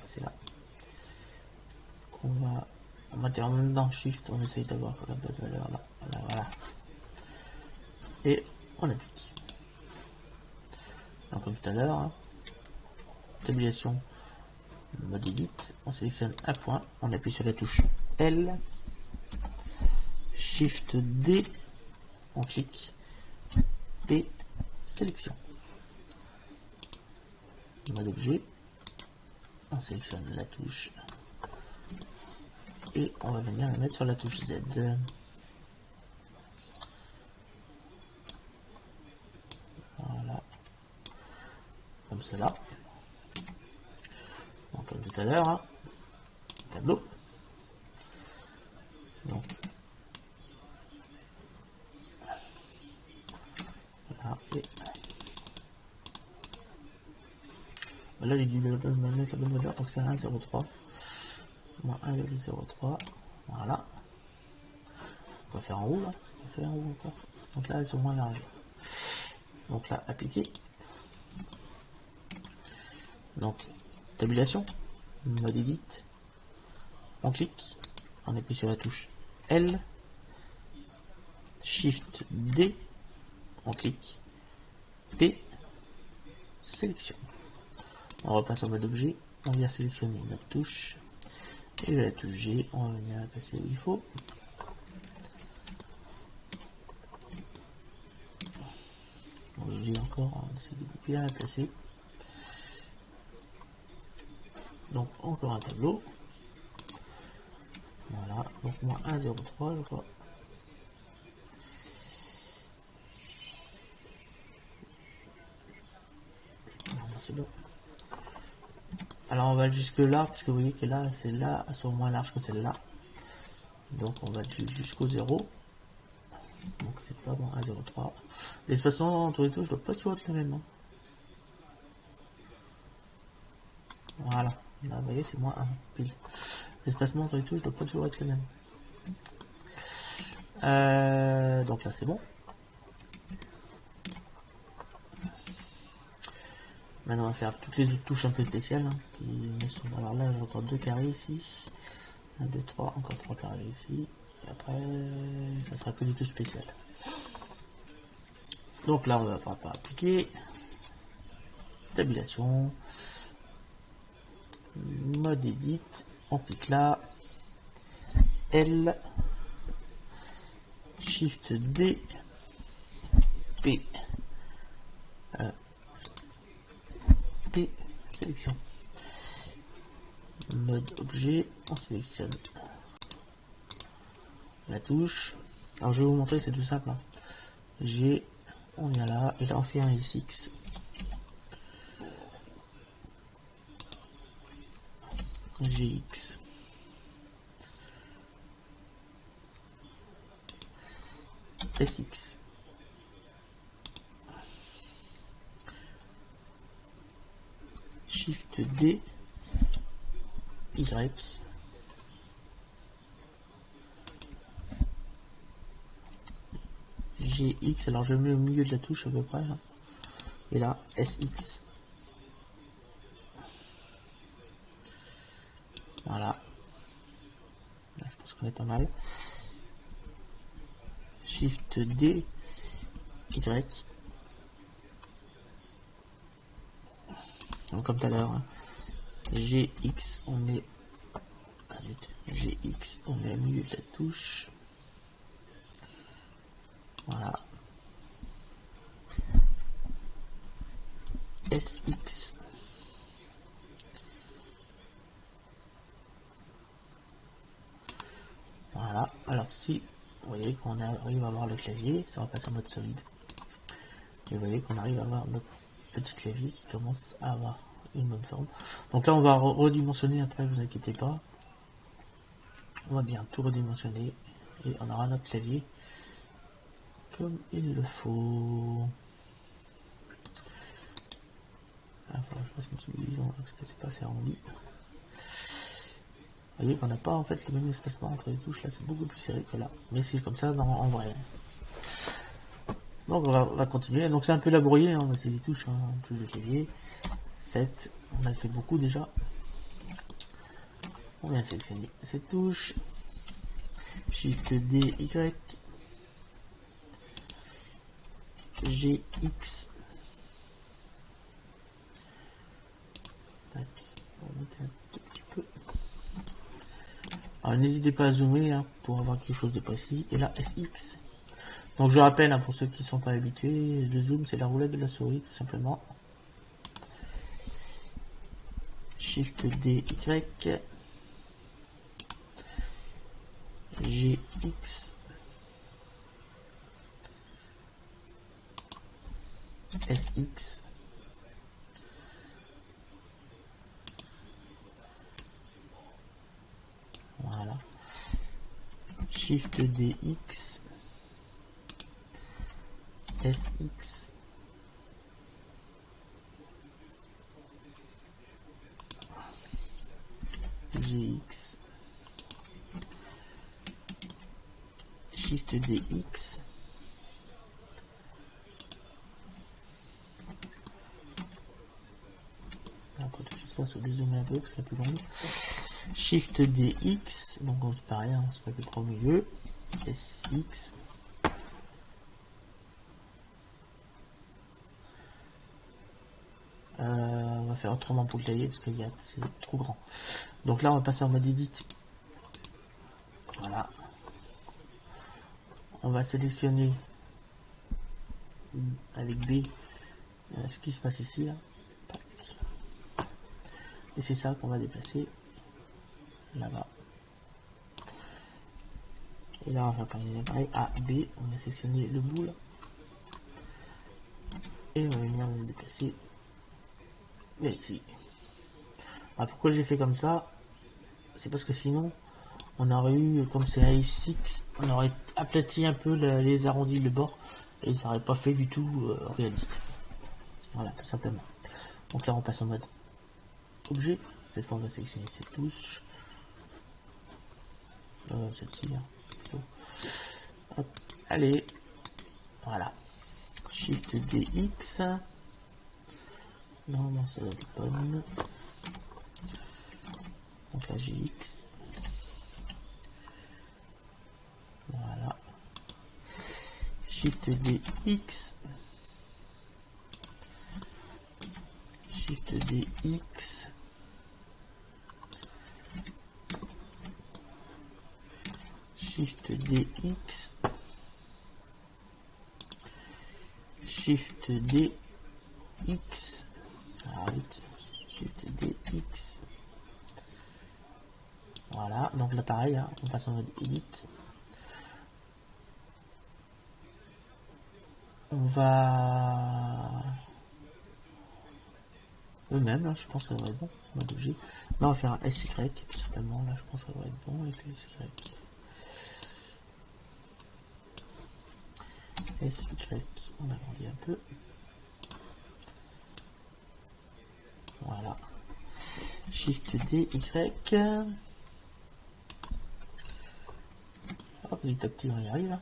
C'est là. On va mettre en même temps Shift, on essaye d'avoir la bonne valeur là. Voilà. Et on applique. Donc comme tout à l'heure, hein, tabulation, mode edit, on sélectionne un point, on appuie sur la touche L, Shift D, on clique P, sélection. Mode objet, on sélectionne la touche et on va venir la mettre sur la touche Z. Voilà. Comme cela. Donc comme tout à l'heure, hein, tableau. Donc voilà. Et là j'ai dû mettre la bonne valeur, donc c'est 1,03. Moins 1,03. Voilà. On va faire en haut là. On va faire en haut encore. Donc là elles sont moins larges. Donc là, appliquer. Donc, tabulation, mode edit. On clique, on appuie sur la touche L, Shift D, on clique, P, sélection. On repasse en mode objet, on vient sélectionner notre touche, et la touche G, on va venir la placer où il faut. J'ai encore, on essaie de bien la placer. Donc encore un tableau. Voilà, donc moins 1,03 je crois. C'est bon. Alors on va jusque là, parce que vous voyez que là, celles-là sont moins larges que celle-là. Donc on va jusqu'au 0. Donc c'est pas bon, 1,03. L'espacement entre les touches doit pas toujours être le même. Voilà, là vous voyez c'est moins 1 pile. L'espacement entre les touches doit pas toujours être le même. Donc là c'est bon. Maintenant on va faire toutes les autres touches un peu spéciales. Alors là j'ai encore 2 carrés ici. 1, 2, 3, encore 3 carrés ici. Et après ça sera que des touches spéciales. Donc là on va pas appliquer. Tabulation. Mode edit. On clique là. L. Shift D. P. P, sélection. Mode objet, on sélectionne la touche. Alors je vais vous montrer, c'est tout simple. G, on vient là, et là on fait un SX. GX. SX. Shift D, Y, GX, alors je le mets au milieu de la touche à peu près, là. Et là, SX. Voilà. Là, je pense On est pas mal. Shift D, Y. Donc comme tout à l'heure, hein. GX, on met GX, on met au milieu de la touche. Voilà. SX. Voilà. Alors si vous voyez qu'on arrive à avoir le clavier, ça va passer en mode solide. Et vous voyez qu'on arrive à avoir notre petit clavier qui commence à avoir une bonne forme. Donc là on va redimensionner après, vous inquiétez pas. On va bien tout redimensionner et on aura notre clavier comme il le faut. Alors, je pense que c'est pas assez arrondi. Vous voyez qu'on n'a pas en fait le même espacement entre les touches, là c'est beaucoup plus serré que là. Mais c'est comme ça en vrai. Donc on va continuer. Donc c'est un peu laborieux, hein. C'est les touches, hein. Touche de clavier. 7, on a fait beaucoup déjà. On vient sélectionner cette touche. Shift D, Y. GX. Tac. On va monter un tout petit peu. Alors n'hésitez pas à zoomer, hein, pour avoir quelque chose de précis. Et là, SX. Donc je rappelle, hein, pour ceux qui ne sont pas habitués, le zoom c'est la roulette de la souris tout simplement. Shift D, Y. GX. SX. Voilà. Shift DX. SX. GX. Shift DX. Après tout ça, se dézoomer un peu parce qu'il est plus long. Shift DX, donc c'est pareil, on se met le premier milieu. SX. On va faire autrement pour le tailler parce que c'est trop grand. Donc là on va passer en mode edit. Voilà. On va sélectionner avec B ce qui se passe ici là. Et c'est ça qu'on va déplacer là-bas. Et là on va faire pareil A, B, on va sélectionner le bout là. Et on va venir le déplacer ici. Alors pourquoi j'ai fait comme ça? C'est parce que sinon on aurait eu, comme c'est A6, on aurait aplati un peu les arrondis, le bord, et ça n'aurait pas fait du tout réaliste. Voilà, tout simplement. Donc là on passe en mode objet. Cette fois on va sélectionner cette touche. Celle-ci là. Hop, allez. Voilà. Shift DX. Normalement ça doit être bonne. Donc la GX. Voilà. Shift DX. Shift DX. Shift DX. Shift DX. Shift DX. Voilà, donc là pareil, hein, on passe en mode edit. On va eux-mêmes, là, je pense que ça devrait être bon. Mode objet. Là, on va faire un SY, tout simplement. Là, je pense que ça devrait être bon avec les SY. SY, on agrandit un peu. Voilà. Shift D, Y. Hop, petit à petit, on y arrive.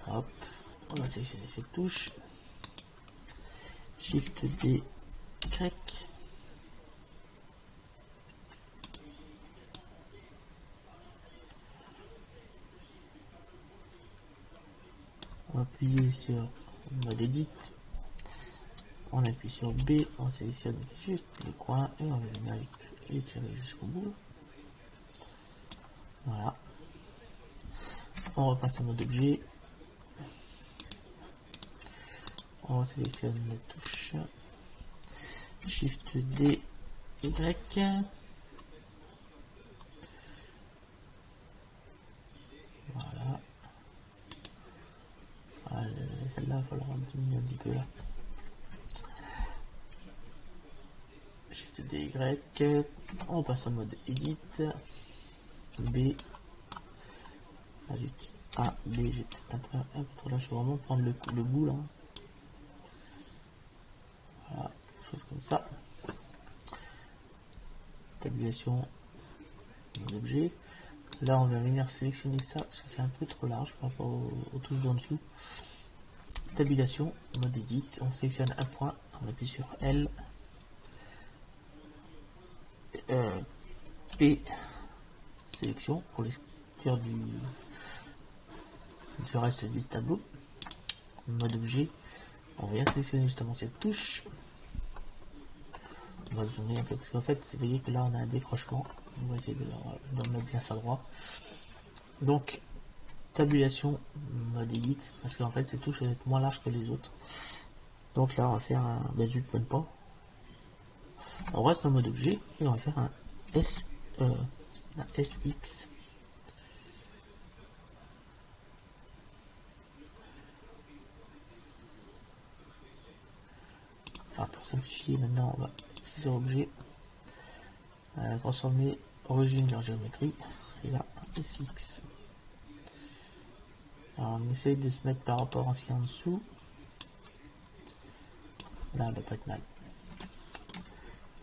Hop, on va sélectionner cette touche. Shift D, Y. appuyer sur mode edit, on appuie sur B, on sélectionne juste le coin et on va venir les tirer jusqu'au bout. Voilà. On repasse en mode objet. On sélectionne la touche Shift D, Y. Voilà. Voilà, celle-là, il va falloir diminuer un petit peu là. Shift D, Y. On passe en mode edit. B. A, B, j'ai peut-être un peu trop là, je vais vraiment prendre le bout là. Voilà, chose comme ça. Tabulation, mon objet. Là, on va venir sélectionner ça parce que c'est un peu trop large par rapport aux touches d'en dessous. Tabulation, mode edit, on sélectionne un point, on appuie sur L. P, sélection pour l'exclure du reste du tableau. Mode objet, on vient sélectionner justement cette touche. On va zoomer un peu parce qu'en fait, vous voyez que là on a un décrochement. On va essayer de mettre bien ça droit. Donc, tabulation, mode edit, parce qu'en fait, cette touche elle est moins large que les autres. Donc là, on va faire un basut point pas. On reste en mode objet et on va faire un SX. Alors pour simplifier, maintenant on va sur objet, transformer origine en géométrie, et là SX. Alors on essaye de se mettre par rapport à ce qu'il y a en dessous. Là, elle va pas être mal.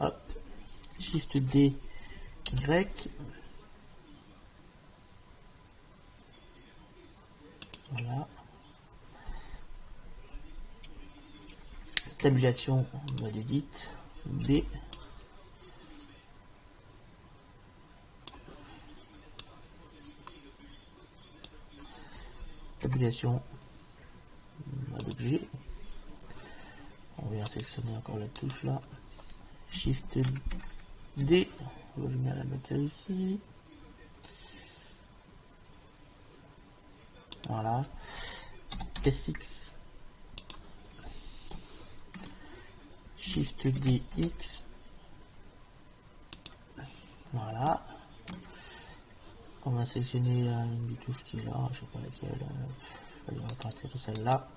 Hop, Shift D, Y. Voilà. Tabulation, mode edit, B. Tabulation, mode objet. On vient sélectionner encore la touche là. Shift D, on va venir la mettre ici. Voilà. SX. Shift D, X. Voilà. On va sélectionner une des touches qui est là, je sais pas laquelle. On va partir de celle-là.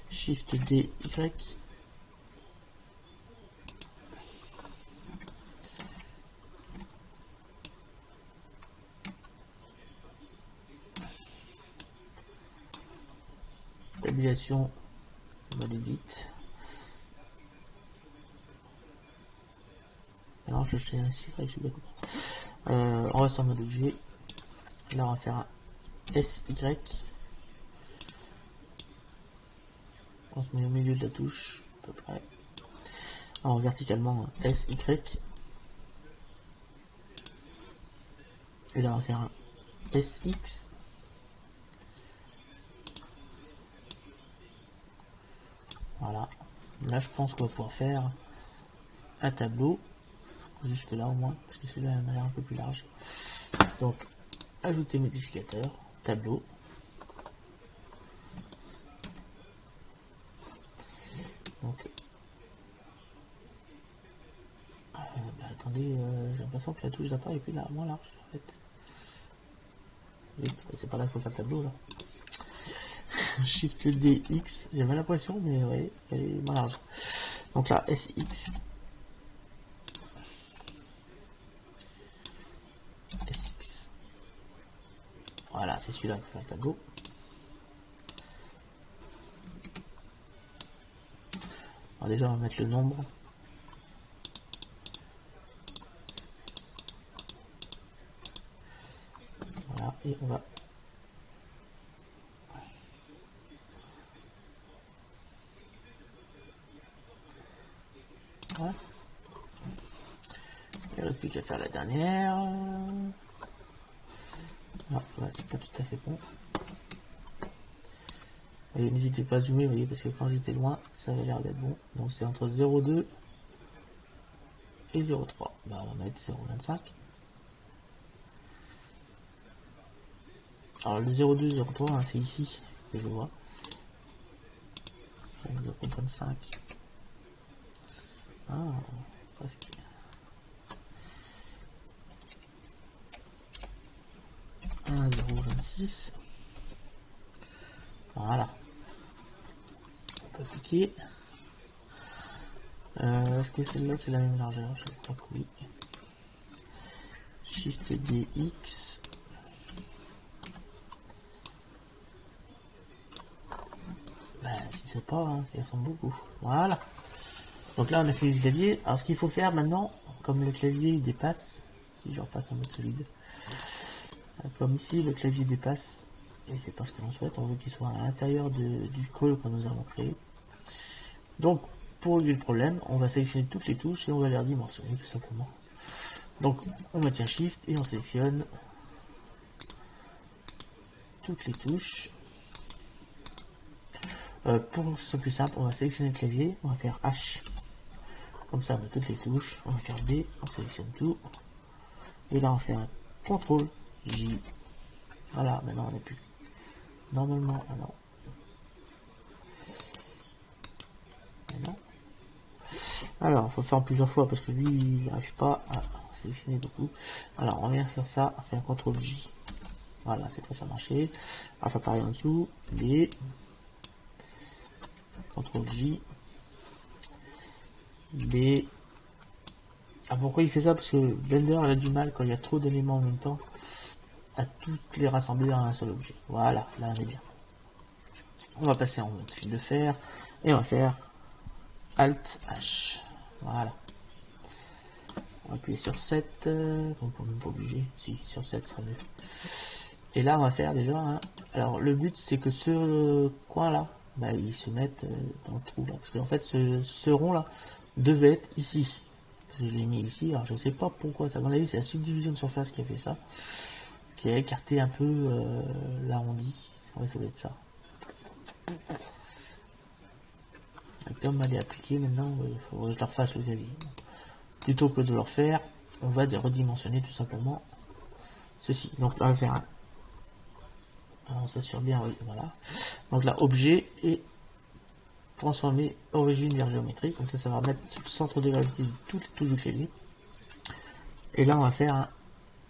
Shift D, Y. Tabulation, mode edit. Alors je sais ainsi, je suis bien compris. On reste en mode objet. Là on va faire un SY. On se met au milieu de la touche, à peu près. Alors verticalement SY. Et là on va faire un SX. Voilà. Là je pense qu'on va pouvoir faire un tableau. Jusque là au moins, parce que celui-là a l'air un peu plus large. Donc, ajouter modificateur, tableau. Donc, attendez, j'ai l'impression que la touche d'appart est plus moins large en fait. Oui, c'est pas là qu'il faut faire le tableau là. Shift D, X, j'avais l'impression, mais ouais, elle est moins large. Donc là, SX. SX. Voilà, c'est celui-là qui fait le tableau. Alors déjà, on va mettre le nombre. Voilà, et on va... Voilà. Il reste plus qu'à faire la dernière. Ah, ouais, c'est pas tout à fait bon. Et n'hésitez pas à zoomer, vous voyez, parce que quand j'étais loin, ça avait l'air d'être bon. Donc c'était entre 0,2 et 0,3. Bah, on va mettre 0,25. Alors le 0,2, 0,3, hein, c'est ici que je vois. 0,25. Ah, presque. 1,026. Voilà. On peut appliquer. Est-ce que celle-là c'est la même largeur? Je crois que oui. Shift DX. Ben, si c'est pas, hein, ça ressemble beaucoup. Voilà. Donc là on a fait le clavier. Alors ce qu'il faut faire maintenant, comme le clavier il dépasse, si je repasse en mode solide, comme ici le clavier dépasse, et c'est pas ce que l'on souhaite, on veut qu'il soit à l'intérieur du creux que nous avons créé. Donc pour régler le problème, on va sélectionner toutes les touches et on va les redimensionner tout simplement. Donc on maintient Shift et on sélectionne toutes les touches. Pour que ce soit plus simple, on va sélectionner le clavier, on va faire H. Comme ça on a toutes les touches, on va faire B, on sélectionne tout. Et là on fait un CTRL J. Voilà, maintenant on n'est plus. Normalement, alors. Alors, il faut faire plusieurs fois parce que lui, il n'arrive pas à sélectionner beaucoup. Alors, on vient faire ça, on fait un CTRL J. Voilà, cette fois ça a marché. On va faire pareil en dessous. B. CTRL J. B. Ah, pourquoi il fait ça? Parce que Blender il a du mal quand il y a trop d'éléments en même temps à toutes les rassembler dans un seul objet. Voilà, là on est bien. On va passer en mode fil de fer et on va faire Alt H. Voilà. On va appuyer sur 7. Donc on n'est pas obligé. Si, sur 7 sera mieux. Et là on va faire déjà un... Alors le but c'est que ce coin là, bah, il se mette dans le trou là. Parce qu'en fait ce rond là devait être ici. Parce que je l'ai mis ici. Alors je sais pas pourquoi. À mon avis c'est la subdivision de surface qui a fait ça. Qui a écarté un peu l'arrondi. Ouais, ça doit être ça. Comme elle est appliquée maintenant, il faut que je la refasse le clavier. Plutôt que de le refaire, on va redimensionner tout simplement ceci. Donc on va faire un. On s'assure bien, oui, voilà. Donc là, objet et transformer origine vers géométrie. Comme ça va remettre sur le centre de gravité de toutes les touches du clavier. Et là, on va faire un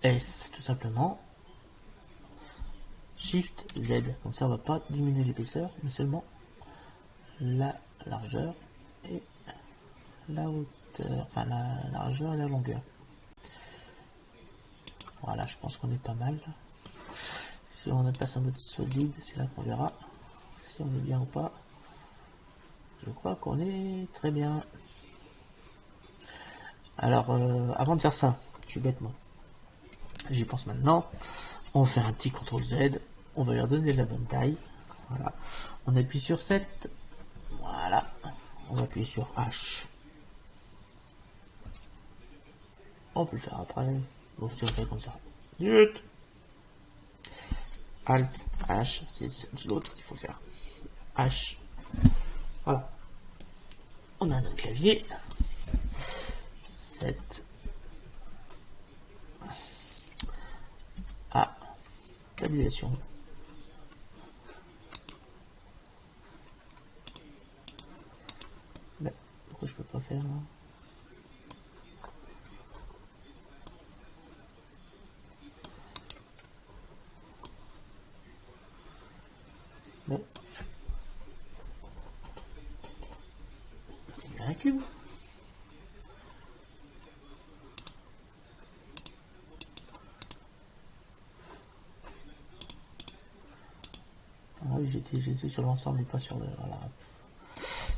S, tout simplement. Shift Z. Comme ça, on va pas diminuer l'épaisseur, mais seulement la largeur et la hauteur, enfin la largeur et la longueur. Voilà, je pense qu'on est pas mal. Si on passe en mode solide, c'est là qu'on verra si on est bien ou pas. Je crois qu'on est très bien. Alors, avant de faire ça, je suis bête moi. J'y pense maintenant. On fait un petit CTRL Z. On va leur donner la bonne taille. Voilà. On appuie sur 7. Voilà. On va appuyer sur H. On peut le faire après. Bon, je le comme ça. Alt, H, c'est l'autre qu'il faut faire. H. Voilà. On a notre clavier. 7. A. Tabulation. Mais pourquoi je peux pas faire là? Mais c'est un cube. Ah oui, j'étais sur l'ensemble et pas sur le. Voilà.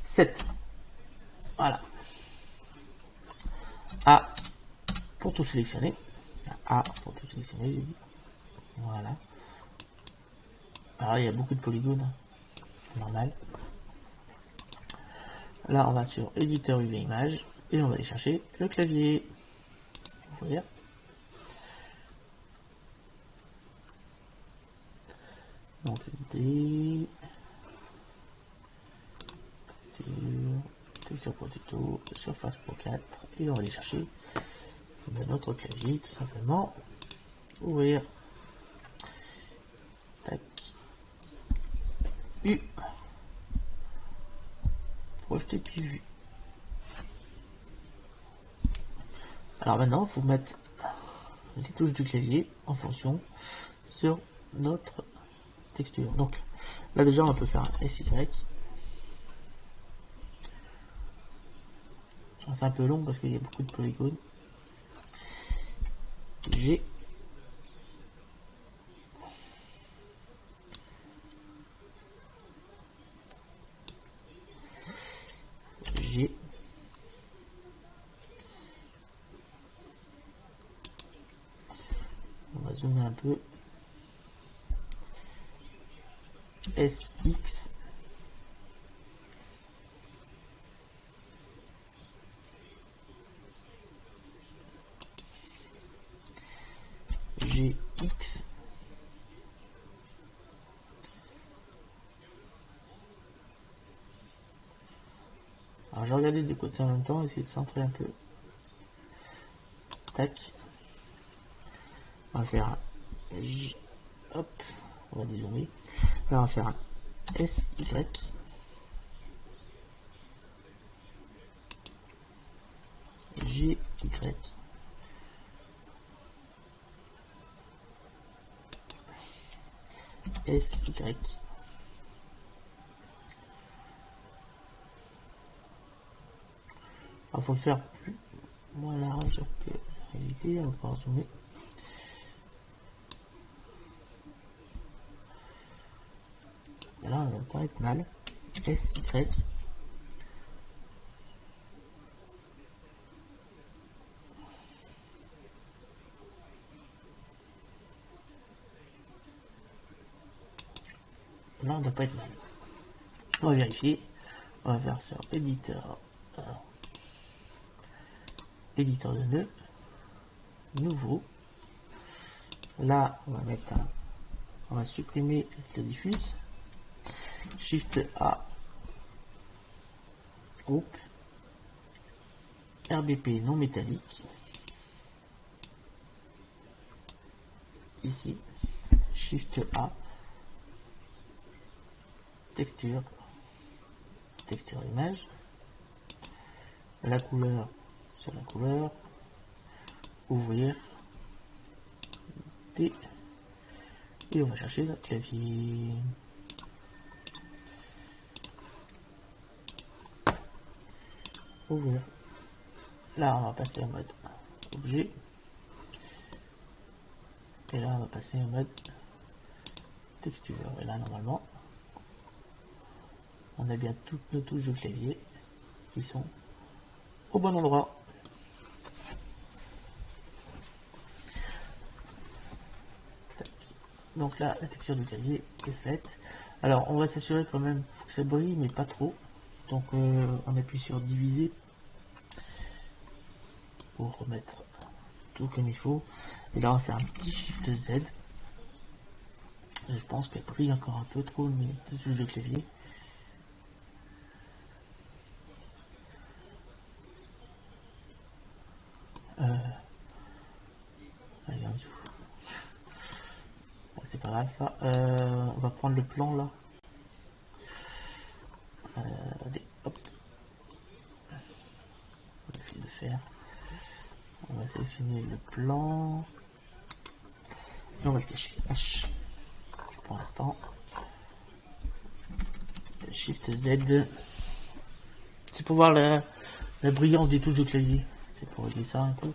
7. Voilà. A pour tout sélectionner. A pour tout sélectionner, j'ai dit. Voilà. Alors il y a beaucoup de polygones. Normal. Là on va sur éditeur UV image et on va aller chercher le clavier. Vous voyez. Donc D. texture Pro Tuto, Surface Pro 4, et on va aller chercher notre clavier tout simplement. Ouvrir. Tac. U. Projeter puis vue. Alors maintenant, il faut mettre les touches du clavier en fonction sur notre texture. Donc là déjà on peut faire un SY. C'est un peu long parce qu'il y a beaucoup de polygones. G. G. On va zoomer un peu. SX. GX. Alors je vais regarder du côté en même temps, essayer de centrer un peu. Tac. On va faire un J. Hop. On va dézoomer. Là on va faire un SY. GY. SY. Il faut le faire plus moins large que la réalité. On va pouvoir zoomer. Et là, on va pas être mal. SY. Là, on ne doit pas être mal. On va vérifier. On va faire sur éditeur. Éditeur de nœuds. Nouveau. Là, on va mettre un. On va supprimer le diffuse. Shift A. Groupe. RBP non métallique. Ici. Shift A. Texture. Texture image. La couleur sur la couleur. Ouvrir. D. Et on va chercher notre clavier. Ouvrir. Là on va passer en mode objet. Et là on va passer en mode texture. Et là normalement on a bien toutes nos touches de clavier qui sont au bon endroit. Donc là, la texture du clavier est faite. Alors, on va s'assurer quand même que ça brille, mais pas trop. Donc, on appuie sur diviser pour remettre tout comme il faut. Et là, on va faire un petit Shift Z. Je pense qu'elle brille encore un peu trop, mais les touches de clavier. Allez, en dessous. C'est pas grave ça. On va prendre le plan là. Allez, hop. Le fil de fer. On va sélectionner le plan. Et on va le cacher. H. Pour l'instant. Shift Z. C'est pour voir la brillance des touches de clavier. C'est pour régler ça un peu.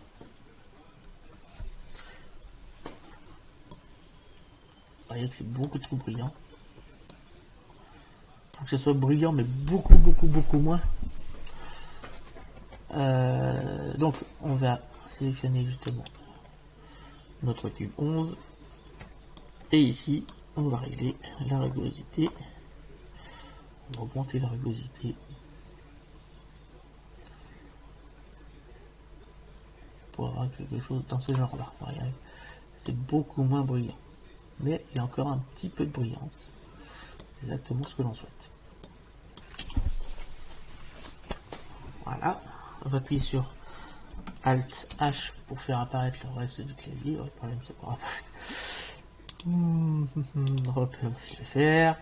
Vous voyez que c'est beaucoup trop brillant. Il faut que ce soit brillant, mais beaucoup moins. Donc, on va sélectionner justement notre cube 11. Et ici, on va régler la rugosité. On va augmenter la rugosité. Pour avoir quelque chose dans ce genre-là. C'est beaucoup moins brillant. Mais il y a encore un petit peu de brillance. C'est exactement ce que l'on souhaite. Voilà. On va appuyer sur Alt H pour faire apparaître le reste du clavier. Le problème c'est pour apparaître. Hop, on va se le faire.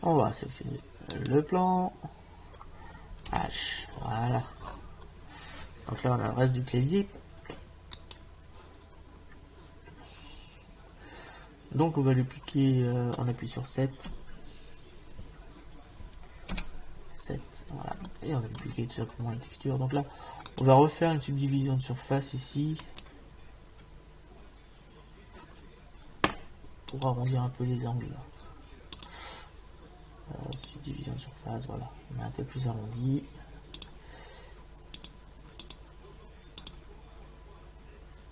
On va sélectionner le plan. H. Voilà. Donc là on a le reste du clavier. Donc on va lui cliquer, on appuie sur 7. 7, voilà. Et on va cliquer tout simplement la texture. Donc là, on va refaire une subdivision de surface ici. Pour arrondir un peu les angles. Subdivision de surface, voilà. On est un peu plus arrondi.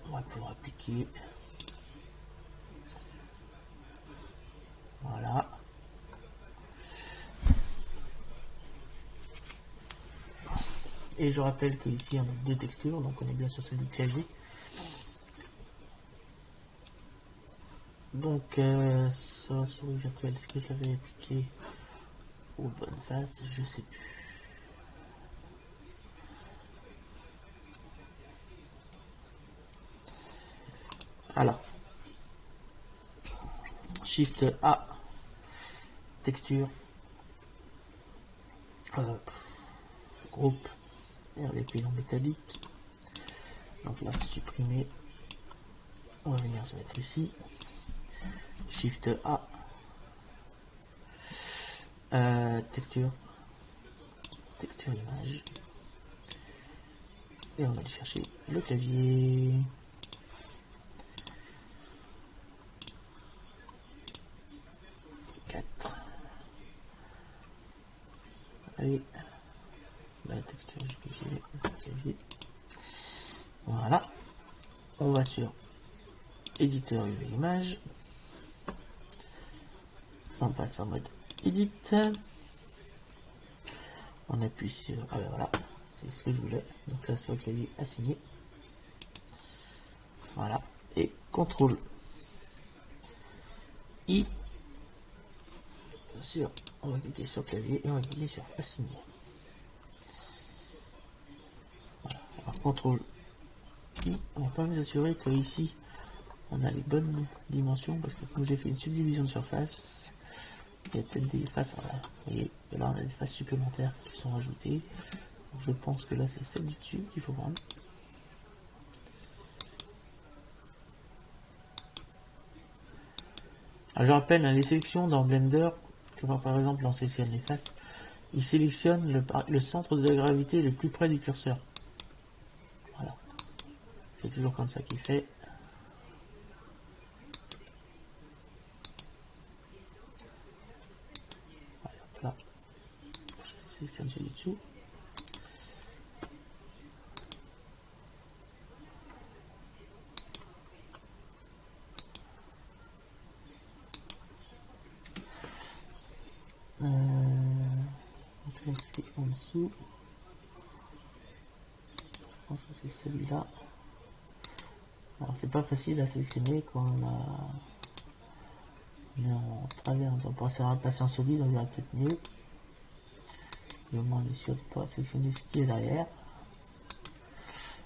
On va pouvoir appliquer. Voilà. Et je rappelle que ici on a deux textures, donc on est bien sur celle du clavier. Donc sur la souris virtuelle, est-ce que je l'avais appliqué aux bonnes faces? Je sais plus. Alors, Shift A, texture, groupe, RDP non métallique. Donc là, supprimer. On va venir se mettre ici. Shift A, texture, texture image. Et on va aller chercher le clavier. Allez, la texture JPG, clavier. Voilà. On va sur éditeur UV image. On passe en mode edit. On appuie sur. Ah ben voilà, c'est ce que je voulais. Donc là sur le clavier assigné. Voilà. Et CTRL I sur. On va cliquer sur clavier et on va cliquer sur assigner. Voilà. Alors CTRL I, on va pas nous assurer que ici on a les bonnes dimensions parce que comme j'ai fait une subdivision de surface, il y a peut-être des faces. Et là on a des faces supplémentaires qui sont ajoutées. Donc, je pense que là c'est celle du dessus qu'il faut prendre. Alors, je rappelle, les sélections dans Blender, par exemple on sélectionne les faces, il sélectionne le centre de la gravité le plus près du curseur. Voilà. C'est toujours comme ça qu'il fait. Voilà, là. Je sélectionne celui dessous. Donc là c'est en dessous. Je pense que c'est celui-là. Alors c'est pas facile à sélectionner quand on est en travers. On passer à passer en solide, on verra peut-être mieux. Et au moins on est sûr de ne pas sélectionner ce qui est derrière.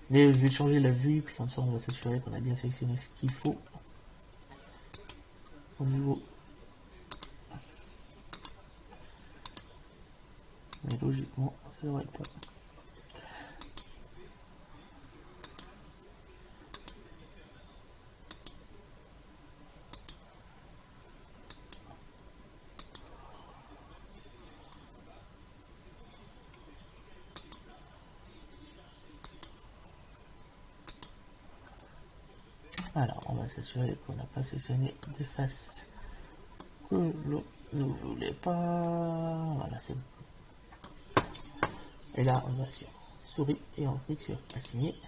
Mais je vais changer la vue, puis comme ça on va s'assurer qu'on a bien sélectionné ce qu'il faut. Au niveau. Mais logiquement, ça devrait être bon. Alors, on va s'assurer qu'on n'a pas sélectionné des faces que l'on ne voulait pas. Voilà, c'est bon. Et là, on va sur souris et on clique sur assigner.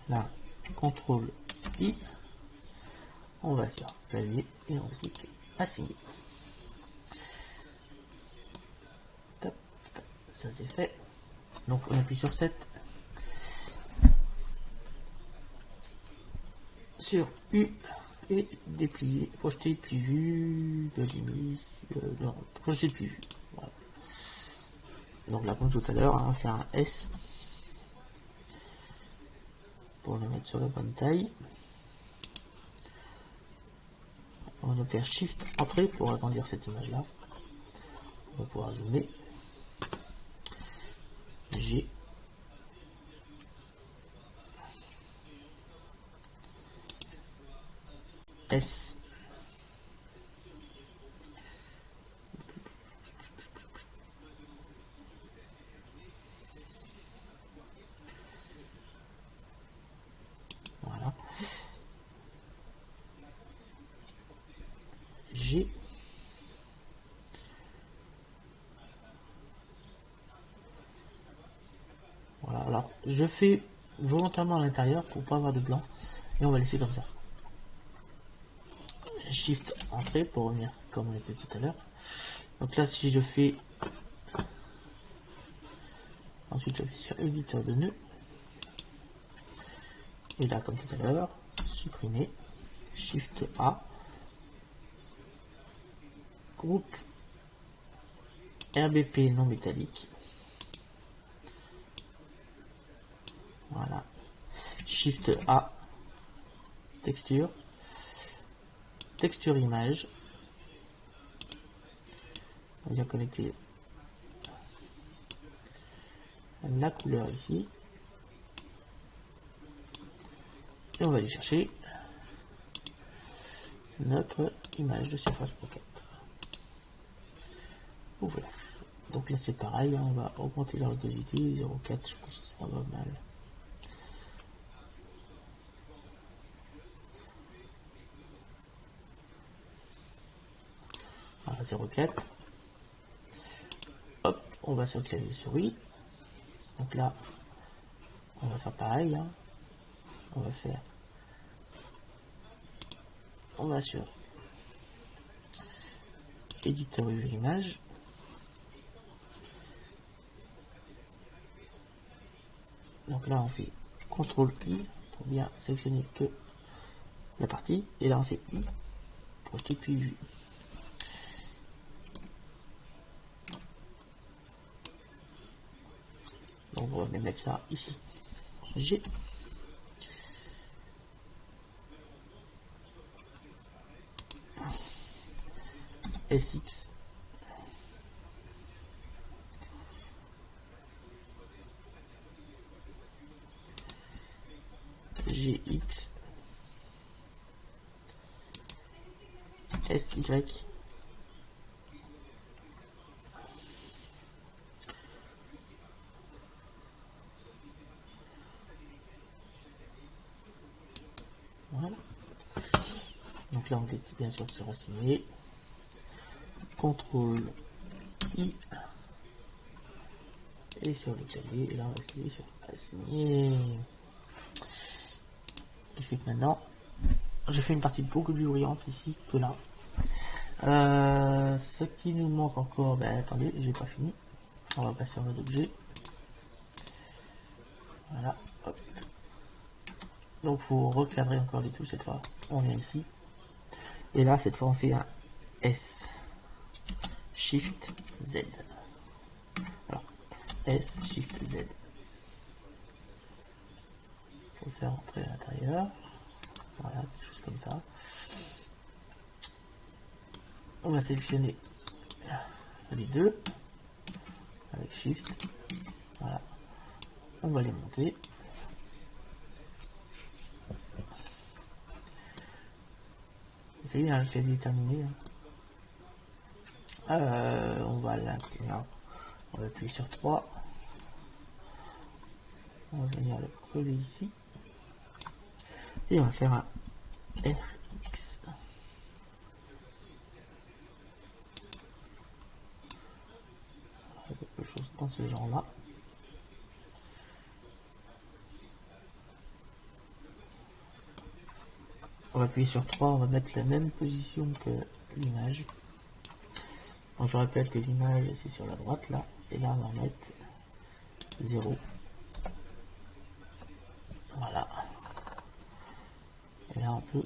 Là, CTRL I. On va sur clavier et on clique assigner. Top, ça c'est fait. Donc, on appuie sur 7. Sur U et déplier, projeter puis vue, de limite, non, projeter puis vue. Voilà. Donc là, comme tout à l'heure, on va faire un S pour le mettre sur la bonne taille. On va faire Shift Entrée pour agrandir cette image là. On va pouvoir zoomer. G. S. Voilà. G. Voilà, alors je fais volontairement à l'intérieur pour pas avoir de blanc et on va laisser comme ça. Shift Entrée pour revenir comme on était tout à l'heure. Donc là, si je fais, ensuite je vais sur éditeur de nœuds et là comme tout à l'heure, supprimer, Shift A, groupe RBP non métallique. Voilà. Shift A, texture, texture image. On vient connecter la couleur ici. Et on va aller chercher notre image de Surface Pro 4. Voilà. Donc là c'est pareil, on va augmenter la rugosité, 0,4, je pense que ça va mal. Voilà, 0,4. Hop, on va sur le clavier souris. Donc là, on va faire pareil. Hein. On va faire. On va sur éditeur UV image. Donc là, on fait CTRL I pour bien sélectionner que la partie. Et là, on fait I pour tout puis vue. Donc on va mettre ça ici. G. SX. GX. SY. Voilà. Donc là, on clique bien sûr sur assigner. CTRL I. Et sur le clavier, et là, on va cliquer sur assigner. Ce qui fait que maintenant, j'ai fait une partie beaucoup plus brillante ici que là. Ce qui nous manque encore, ben attendez, j'ai pas fini. On va passer en mode objet. Voilà. Hop. Donc faut recadrer encore les touches cette fois. On vient ici. Et là, cette fois, on fait un S. Shift Z. Alors, S, Shift Z. Faut le faire entrer à l'intérieur. Voilà, quelque chose comme ça. On va sélectionner les deux avec Shift. Voilà. On va les monter. Ça y est, le clavier est terminé. On va l'incliner. On va appuyer sur 3. On va venir le coller ici. Et on va faire un RX. Quelque chose dans ce genre-là. On va appuyer sur 3, on va mettre la même position que l'image. Donc je rappelle que l'image c'est sur la droite là, et là on va mettre 0. Voilà. Et là on peut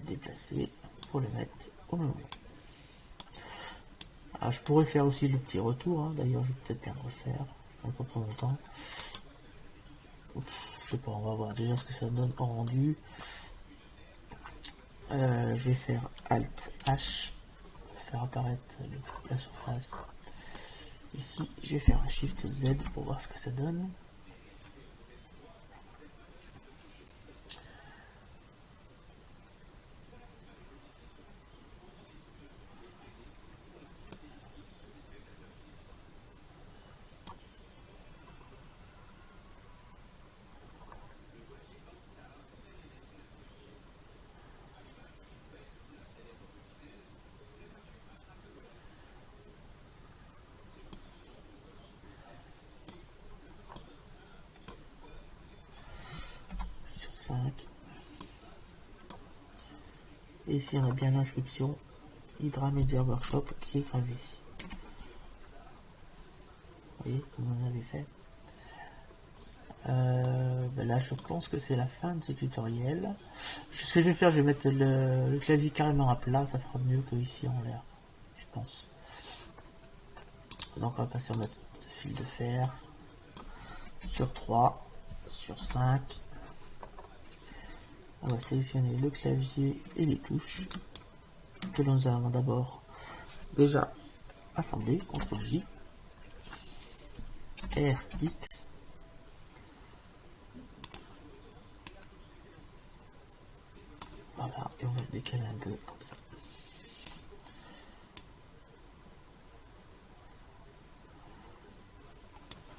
déplacer pour le mettre au moment. Ah, je pourrais faire aussi le petit retour, hein. D'ailleurs je vais peut-être bien le refaire, ça va pas longtemps. Je sais pas, on va voir déjà ce que ça donne en rendu. Je vais faire Alt H pour faire apparaître la surface. Ici, je vais faire un Shift Z pour voir ce que ça donne. Sur 5. Et ici, on a bien l'inscription Hydra Media Workshop qui est gravée. Vous voyez, comme on avait fait. Ben là, je pense que c'est la fin de ce tutoriel. Ce que je vais faire, je vais mettre le clavier carrément à plat, ça fera mieux que ici en l'air, je pense. Donc on va passer sur notre fil de fer, sur 3, sur 5. On va sélectionner le clavier et les touches que nous allons d'abord déjà assembler. CTRL J, R, X. Voilà, et on va le décaler un peu comme ça.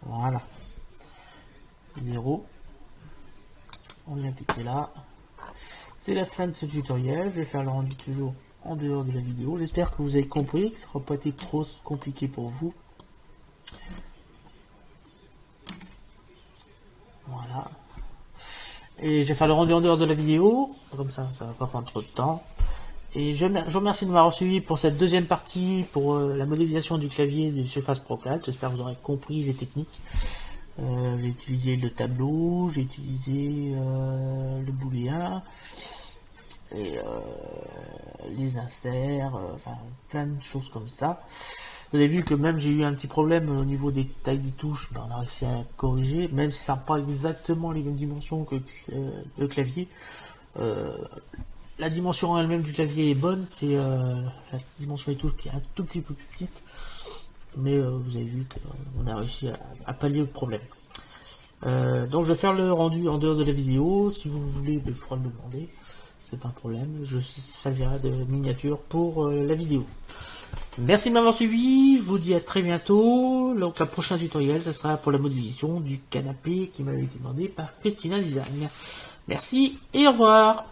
Voilà. 0. On vient cliquer là. C'est la fin de ce tutoriel. Je vais faire le rendu toujours en dehors de la vidéo. J'espère que vous avez compris, que ça n'aura pas été trop compliqué pour vous. Voilà. Et je vais faire le rendu en dehors de la vidéo. Comme ça, ça va pas prendre trop de temps. Et je vous remercie de m'avoir suivi pour cette deuxième partie pour la modélisation du clavier du Surface Pro 4. J'espère que vous aurez compris les techniques. J'ai utilisé le tableau, j'ai utilisé le booléen et les inserts, enfin plein de choses comme ça. Vous avez vu que même j'ai eu un petit problème au niveau des tailles des touches, ben, on a réussi à corriger, même si ça n'a pas exactement les mêmes dimensions que le clavier. La dimension elle-même du clavier est bonne, c'est la dimension des touches qui est un tout petit peu plus petite, mais vous avez vu qu'on a réussi à pallier au problème. Donc je vais faire le rendu en dehors de la vidéo. Si vous voulez, il faudra me demander, c'est pas un problème. Je servirai de miniature pour la vidéo. Merci de m'avoir suivi. Je vous dis à très bientôt. Donc la prochaine tutoriel, ce sera pour la modélisation du canapé qui m'avait été demandé par Christina Design. Merci et au revoir.